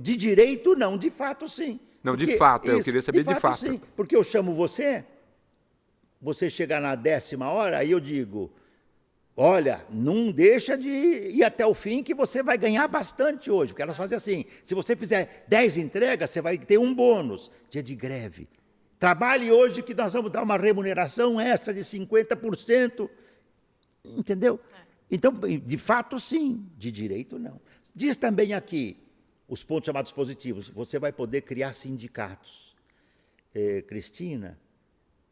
De direito, não. De fato, sim. Não, de fato, eu queria saber de fato. Sim, porque eu chamo você chega na 10ª hora, aí eu digo, olha, não deixa de ir até o fim que você vai ganhar bastante hoje, porque elas fazem assim, se você fizer 10 entregas, você vai ter um bônus, dia de greve. Trabalhe hoje que nós vamos dar uma remuneração extra de 50%, entendeu? Então, de fato, sim, de direito, não. Diz também aqui, os pontos chamados positivos, você vai poder criar sindicatos. Cristina...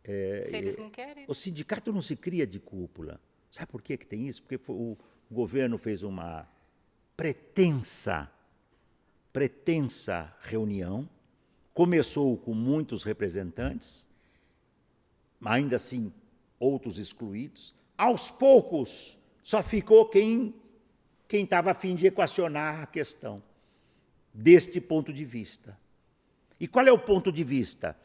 Se eles não querem. O sindicato não se cria de cúpula. Sabe por que tem isso? Porque o governo fez uma pretensa reunião, começou com muitos representantes, ainda assim outros excluídos. Aos poucos, só ficou quem estava a fim de equacionar a questão, deste ponto de vista. E qual é o ponto de vista?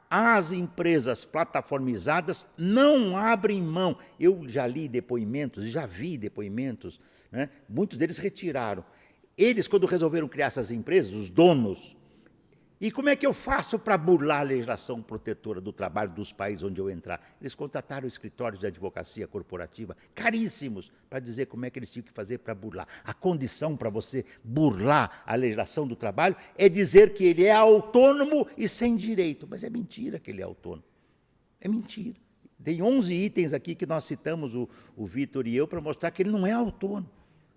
As empresas plataformizadas não abrem mão. Eu já li depoimentos, já vi depoimentos, né? Muitos deles retiraram. Eles, quando resolveram criar essas empresas, os donos, e como é que eu faço para burlar a legislação protetora do trabalho dos países onde eu entrar? Eles contrataram escritórios de advocacia corporativa, caríssimos, para dizer como é que eles tinham que fazer para burlar. A condição para você burlar a legislação do trabalho é dizer que ele é autônomo e sem direito. Mas é mentira que ele é autônomo. É mentira. Tem 11 itens aqui que nós citamos, o Vitor e eu, para mostrar que ele não é autônomo.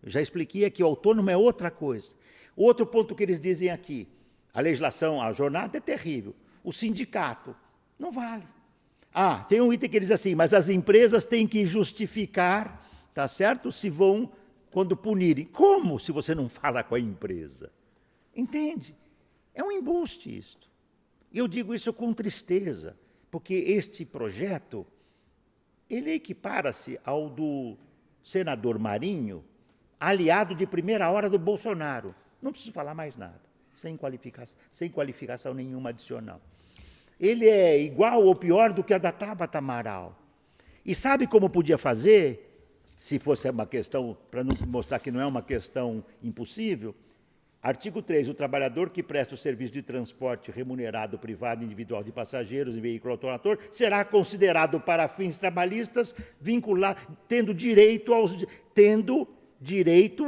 Eu já expliquei aqui, o autônomo é outra coisa. Outro ponto que eles dizem aqui, a legislação, a jornada é terrível. O sindicato não vale. Tem um item que diz assim, mas as empresas têm que justificar, tá certo? Se vão, quando punirem. Como se você não fala com a empresa? Entende? É um embuste isto. E eu digo isso com tristeza, porque este projeto, ele equipara-se ao do senador Marinho, aliado de primeira hora do Bolsonaro. Não preciso falar mais nada, sem qualificação nenhuma adicional. Ele é igual ou pior do que a da Tabata Amaral. E sabe como podia fazer, se fosse uma questão, para não mostrar que não é uma questão impossível? Artigo 3, o trabalhador que presta o serviço de transporte remunerado privado individual de passageiros em veículo automotor será considerado para fins trabalhistas tendo direito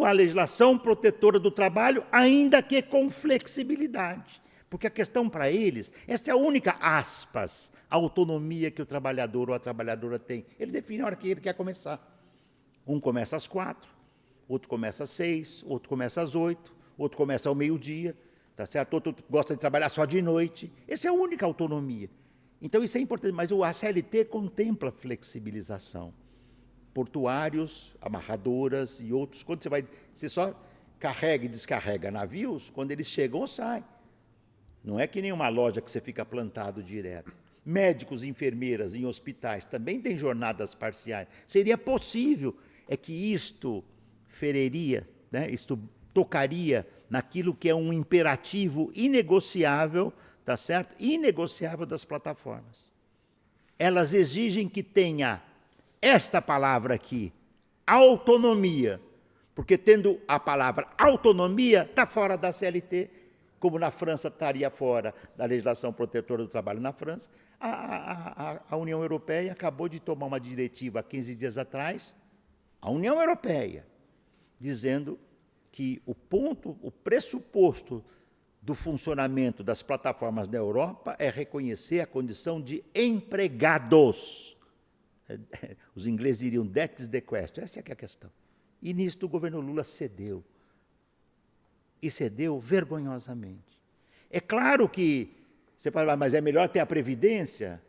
à legislação protetora do trabalho, ainda que com flexibilidade. Porque a questão para eles, essa é a única, aspas, autonomia que o trabalhador ou a trabalhadora tem. Ele define a hora que ele quer começar. Um começa às 4, outro começa às 6, outro começa às 8, outro começa ao meio-dia, tá certo? Outro gosta de trabalhar só de noite. Essa é a única autonomia. Então, isso é importante, mas a CLT contempla flexibilização. Portuários, amarradoras e outros. Quando você só carrega e descarrega navios, quando eles chegam ou saem. Não é que nem uma loja que você fica plantado direto. Médicos e enfermeiras em hospitais também têm jornadas parciais. Seria possível, é que isto feriria, né? Isto tocaria naquilo que é um imperativo inegociável, tá certo? Inegociável das plataformas. Elas exigem que tenha esta palavra aqui, autonomia, porque tendo a palavra autonomia, está fora da CLT, como na França estaria fora da legislação protetora do trabalho na França. A União Europeia acabou de tomar uma diretiva há 15 dias atrás, a União Europeia, dizendo que o pressuposto do funcionamento das plataformas da Europa é reconhecer a condição de empregados. Os ingleses diriam, that is the question. Essa é que é a questão. E nisto o governo Lula cedeu. E cedeu vergonhosamente. É claro que você pode falar, mas é melhor ter a Previdência?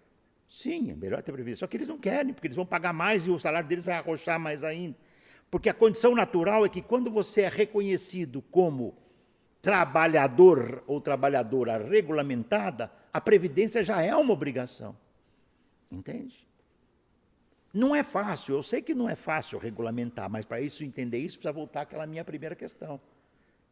Sim, é melhor ter a Previdência. Só que eles não querem, porque eles vão pagar mais e o salário deles vai arrochar mais ainda. Porque a condição natural é que quando você é reconhecido como trabalhador ou trabalhadora regulamentada, a Previdência já é uma obrigação. Entende? Não é fácil, eu sei que não é fácil regulamentar, mas para isso entender isso, precisa voltar àquela minha primeira questão.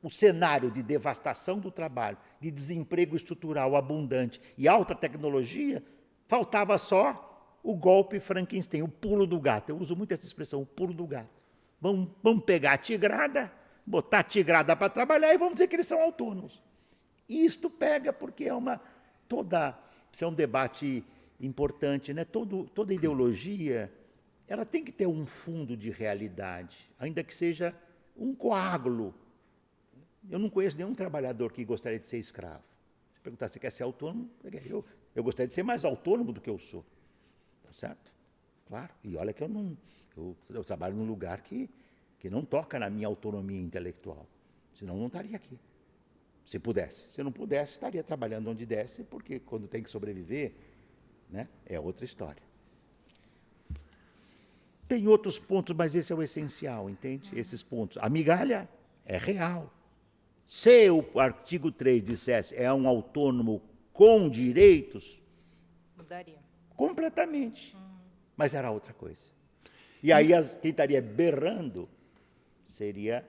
O cenário de devastação do trabalho, de desemprego estrutural abundante e alta tecnologia, faltava só o golpe Frankenstein, o pulo do gato. Eu uso muito essa expressão, o pulo do gato. Vamos pegar a tigrada, botar a tigrada para trabalhar e vamos dizer que eles são autônomos. E isto pega porque isso é um debate importante, né? Toda ideologia, ela tem que ter um fundo de realidade, ainda que seja um coágulo. Eu não conheço nenhum trabalhador que gostaria de ser escravo. Se perguntar se quer ser autônomo, eu gostaria de ser mais autônomo do que eu sou. Tá certo? Claro. E olha que eu trabalho num lugar que não toca na minha autonomia intelectual. Senão eu não estaria aqui. Se pudesse. Se não pudesse, estaria trabalhando onde desse, porque quando tem que sobreviver, né, é outra história. Tem outros pontos, mas esse é o essencial, entende? Esses pontos. A migalha é real. Se o artigo 3 dissesse é um autônomo com direitos, mudaria. Completamente. Mas era outra coisa. E aí quem estaria berrando seria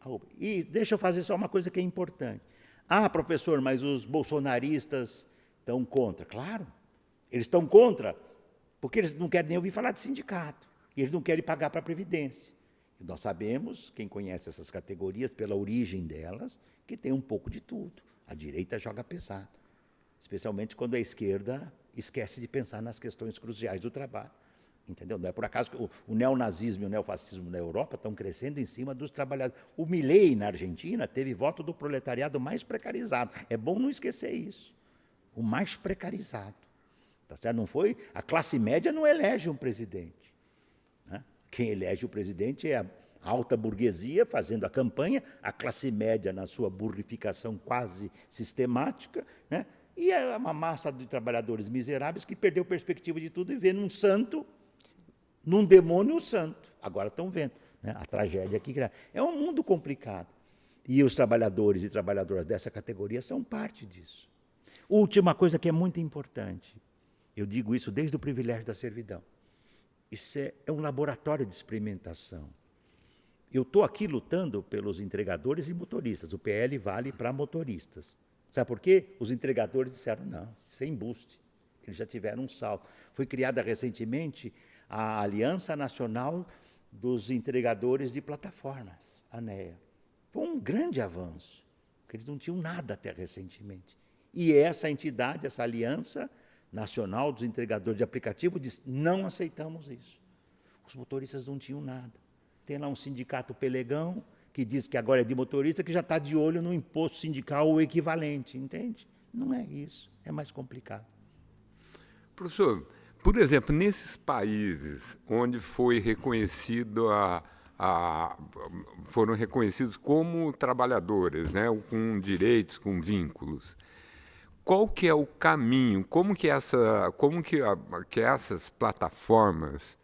a UBA. E deixa eu fazer só uma coisa que é importante. Ah, professor, mas os bolsonaristas estão contra. Claro, eles estão contra, porque eles não querem nem ouvir falar de sindicato. E eles não querem pagar para a Previdência. E nós sabemos, quem conhece essas categorias, pela origem delas, que tem um pouco de tudo. A direita joga pesado, especialmente quando a esquerda esquece de pensar nas questões cruciais do trabalho. Entendeu? Não é por acaso que o neonazismo e o neofascismo na Europa estão crescendo em cima dos trabalhadores. O Milei, na Argentina, teve voto do proletariado mais precarizado. É bom não esquecer isso. O mais precarizado. Tá certo? Não foi? A classe média não elege um presidente. Né? Quem elege o presidente é a alta burguesia fazendo a campanha, a classe média na sua burrificação quase sistemática, né? E é uma massa de trabalhadores miseráveis que perdeu perspectiva de tudo e vê num santo, num demônio o santo. Agora estão vendo, né? A tragédia que é um mundo complicado. E os trabalhadores e trabalhadoras dessa categoria são parte disso. Última coisa que é muito importante, eu digo isso desde o privilégio da servidão. Isso é um laboratório de experimentação. Eu estou aqui lutando pelos entregadores e motoristas. O PL vale para motoristas. Sabe por quê? Os entregadores disseram, não, isso é embuste. Eles já tiveram um salto. Foi criada recentemente a Aliança Nacional dos Entregadores de Plataformas, a ANEA. Foi um grande avanço, porque eles não tinham nada até recentemente. E essa entidade, essa Aliança Nacional dos Entregadores de Aplicativo, disse, não aceitamos isso. Os motoristas não tinham nada. Tem lá um sindicato pelegão, que diz que agora é de motorista, que já está de olho no imposto sindical ou equivalente, entende? Não é isso, é mais complicado. Professor, por exemplo, nesses países onde foi reconhecido foram reconhecidos como trabalhadores, né, com direitos, com vínculos, qual que é o caminho? Como que essas plataformas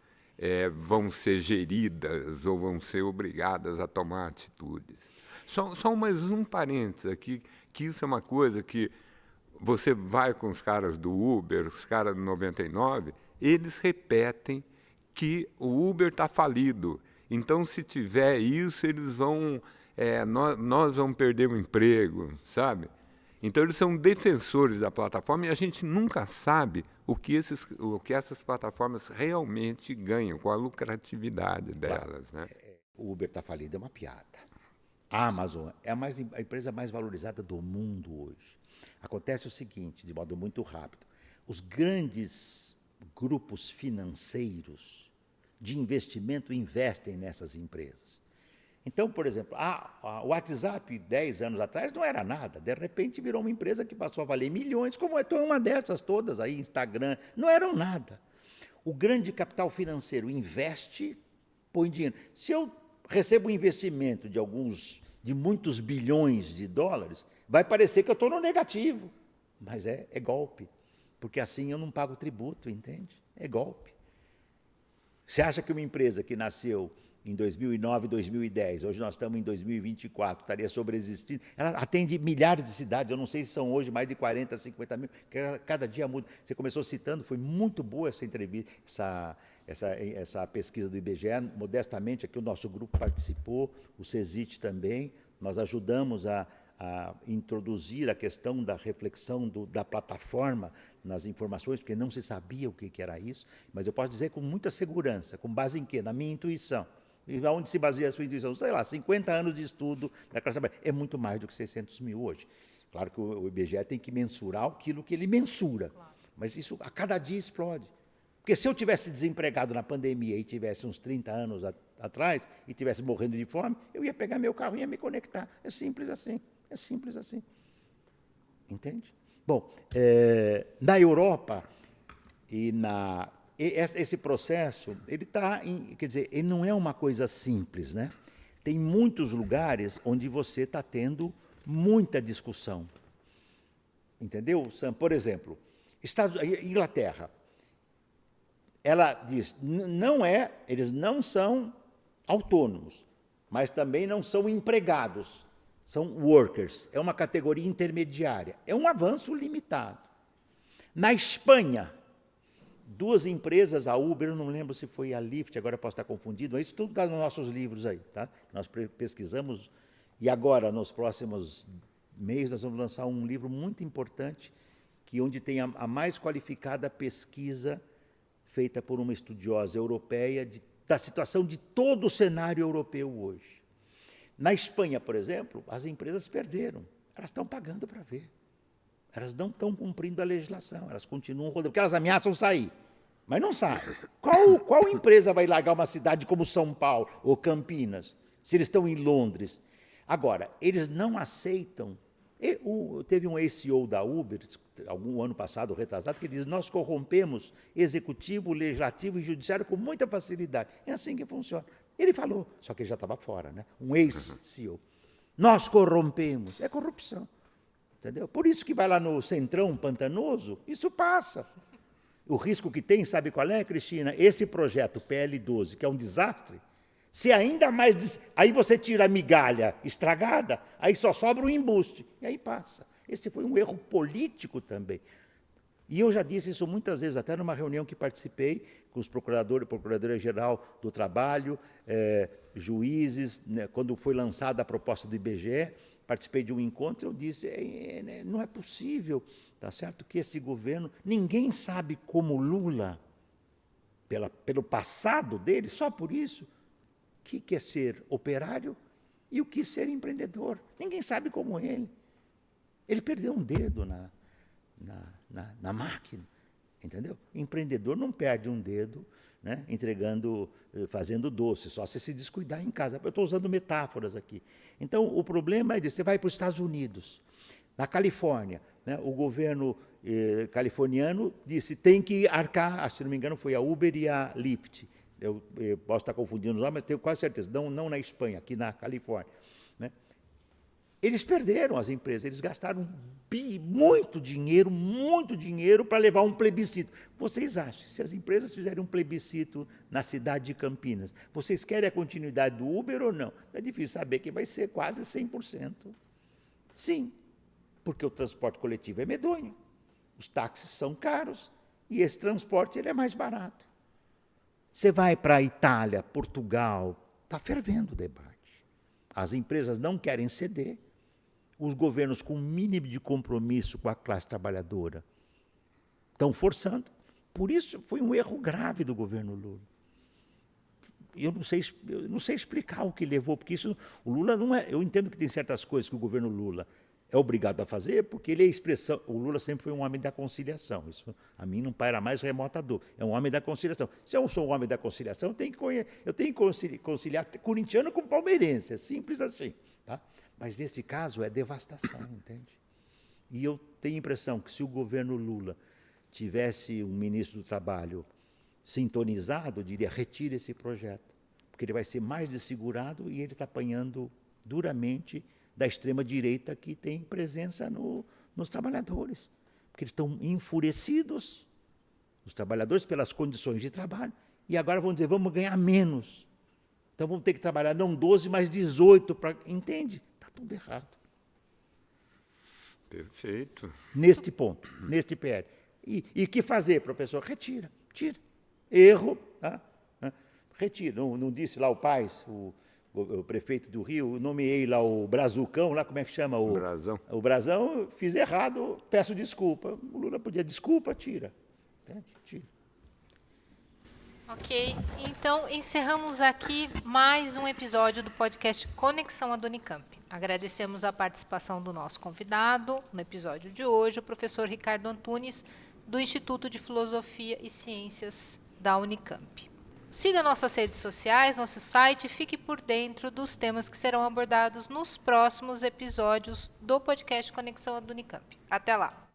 vão ser geridas ou vão ser obrigadas a tomar atitudes? Só mais um parênteses aqui, que isso é uma coisa que você vai com os caras do Uber, os caras do 99, eles repetem que o Uber está falido. Então, se tiver isso, eles vão, nós vamos perder o emprego, sabe? Então, eles são defensores da plataforma e a gente nunca sabe o que essas plataformas realmente ganham, qual a lucratividade delas. Né? O Uber está falido, é uma piada. A Amazon é a empresa mais valorizada do mundo hoje. Acontece o seguinte, de modo muito rápido, os grandes grupos financeiros de investimento investem nessas empresas. Então, por exemplo, o WhatsApp, 10 anos atrás, não era nada. De repente, virou uma empresa que passou a valer milhões, como é uma dessas todas aí, Instagram, não eram nada. O grande capital financeiro investe, põe dinheiro. Se eu recebo um investimento de muitos bilhões de dólares, vai parecer que eu estou no negativo. Mas é golpe, porque assim eu não pago tributo, entende? É golpe. Você acha que uma empresa que nasceu em 2009, 2010, hoje nós estamos em 2024, estaria sobreexistindo? Ela atende milhares de cidades, eu não sei se são hoje mais de 40, 50 mil, cada dia muda. Você começou citando, foi muito boa essa entrevista, essa pesquisa do IBGE, modestamente aqui o nosso grupo participou, o CESIT também, nós ajudamos a introduzir a questão da reflexão da plataforma nas informações, porque não se sabia o que era isso, mas eu posso dizer com muita segurança, com base em quê? Na minha intuição. E onde se baseia a sua intuição? Sei lá, 50 anos de estudo da classe trabalhadora. É muito mais do que 600 mil hoje. Claro que o IBGE tem que mensurar aquilo que ele mensura, claro. Mas isso a cada dia explode. Porque se eu tivesse desempregado na pandemia e tivesse uns 30 anos atrás e tivesse morrendo de fome, eu ia pegar meu carro e ia me conectar. É simples assim. É simples assim. Entende? Bom, na Europa esse processo, ele está, quer dizer, ele não é uma coisa simples, né? Tem muitos lugares onde você está tendo muita discussão. Entendeu, Sam? Por exemplo, Inglaterra, ela diz, eles não são autônomos, mas também não são empregados. São workers, é uma categoria intermediária. É um avanço limitado. Na Espanha, duas empresas, a Uber, eu não lembro se foi a Lyft, agora eu posso estar confundido, mas isso tudo está nos nossos livros aí. Tá? Nós pesquisamos, e agora, nos próximos meses, nós vamos lançar um livro muito importante, onde tem a mais qualificada pesquisa feita por uma estudiosa europeia da situação de todo o cenário europeu hoje. Na Espanha, por exemplo, as empresas perderam. Elas estão pagando para ver. Elas não estão cumprindo a legislação. Elas continuam rodando, porque elas ameaçam sair. Mas não saem. Qual empresa vai largar uma cidade como São Paulo ou Campinas, se eles estão em Londres? Agora, eles não aceitam. Teve um ex-CEO da Uber, algum ano passado, retrasado, que diz, nós corrompemos executivo, legislativo e judiciário com muita facilidade. É assim que funciona. Ele falou, só que ele já estava fora, né? Um ex-CEO. Nós corrompemos. É corrupção. Entendeu? Por isso que vai lá no centrão pantanoso, isso passa. O risco que tem, sabe qual é, Cristina? Esse projeto PL12, que é um desastre, se ainda mais... Aí você tira a migalha estragada, aí só sobra o embuste. E aí passa. Esse foi um erro político também. E eu já disse isso muitas vezes, até numa reunião que participei com os procuradores, Procuradoria-Geral do Trabalho, juízes, né, quando foi lançada a proposta do IBGE, participei de um encontro, eu disse, não é possível, tá certo, que esse governo, ninguém sabe como Lula, pelo passado dele, só por isso, o que é ser operário e o que é ser empreendedor. Ninguém sabe como ele. Ele perdeu um dedo na máquina, entendeu? O empreendedor não perde um dedo, né, fazendo doce, só se descuidar em casa. Eu estou usando metáforas aqui. Então, o problema é você vai para os Estados Unidos, na Califórnia, né, o governo californiano disse tem que arcar, se não me engano, foi a Uber e a Lyft. Eu posso estar confundindo os nomes, mas tenho quase certeza, não na Espanha, aqui na Califórnia. Né? Eles perderam as empresas, eles gastaram muito dinheiro para levar um plebiscito. Vocês acham, se as empresas fizerem um plebiscito na cidade de Campinas, vocês querem a continuidade do Uber ou não? É difícil saber que vai ser quase 100%. Sim, porque o transporte coletivo é medonho, os táxis são caros e esse transporte ele é mais barato. Você vai para a Itália, Portugal, está fervendo o debate. As empresas não querem ceder, os governos com o mínimo de compromisso com a classe trabalhadora estão forçando. Por isso foi um erro grave do governo Lula. Eu não sei explicar o que levou, porque isso o Lula não é. Eu entendo que tem certas coisas que o governo Lula é obrigado a fazer, porque ele é expressão. O Lula sempre foi um homem da conciliação. Isso a mim não paira mais remota dor. É um homem da conciliação. Se eu sou um homem da conciliação, eu tenho que conciliar corintiano com palmeirense. É simples assim. Tá? Mas nesse caso é devastação, entende? E eu tenho a impressão que se o governo Lula tivesse um ministro do Trabalho sintonizado, eu diria, retire esse projeto, porque ele vai ser mais desfigurado e ele está apanhando duramente da extrema-direita que tem presença nos trabalhadores. Porque eles estão enfurecidos, os trabalhadores, pelas condições de trabalho, e agora vão dizer, vamos ganhar menos. Então vamos ter que trabalhar não 12, mas 18. Entende? Está tudo errado. Perfeito. Neste ponto, neste PL. E o que fazer, professor? Retira, tira. Erro, tá? Retira. Não disse lá o Paes, o prefeito do Rio, nomeei lá o Brazucão, lá como é que chama? O Brazão. O Brazão, fiz errado, peço desculpa. O Lula podia, desculpa, tira. Entende? Tira. Ok, então encerramos aqui mais um episódio do podcast Conexão à Unicamp. Agradecemos a participação do nosso convidado no episódio de hoje, o professor Ricardo Antunes, do Instituto de Filosofia e Ciências da Unicamp. Siga nossas redes sociais, nosso site e fique por dentro dos temas que serão abordados nos próximos episódios do podcast Conexão à Unicamp. Até lá!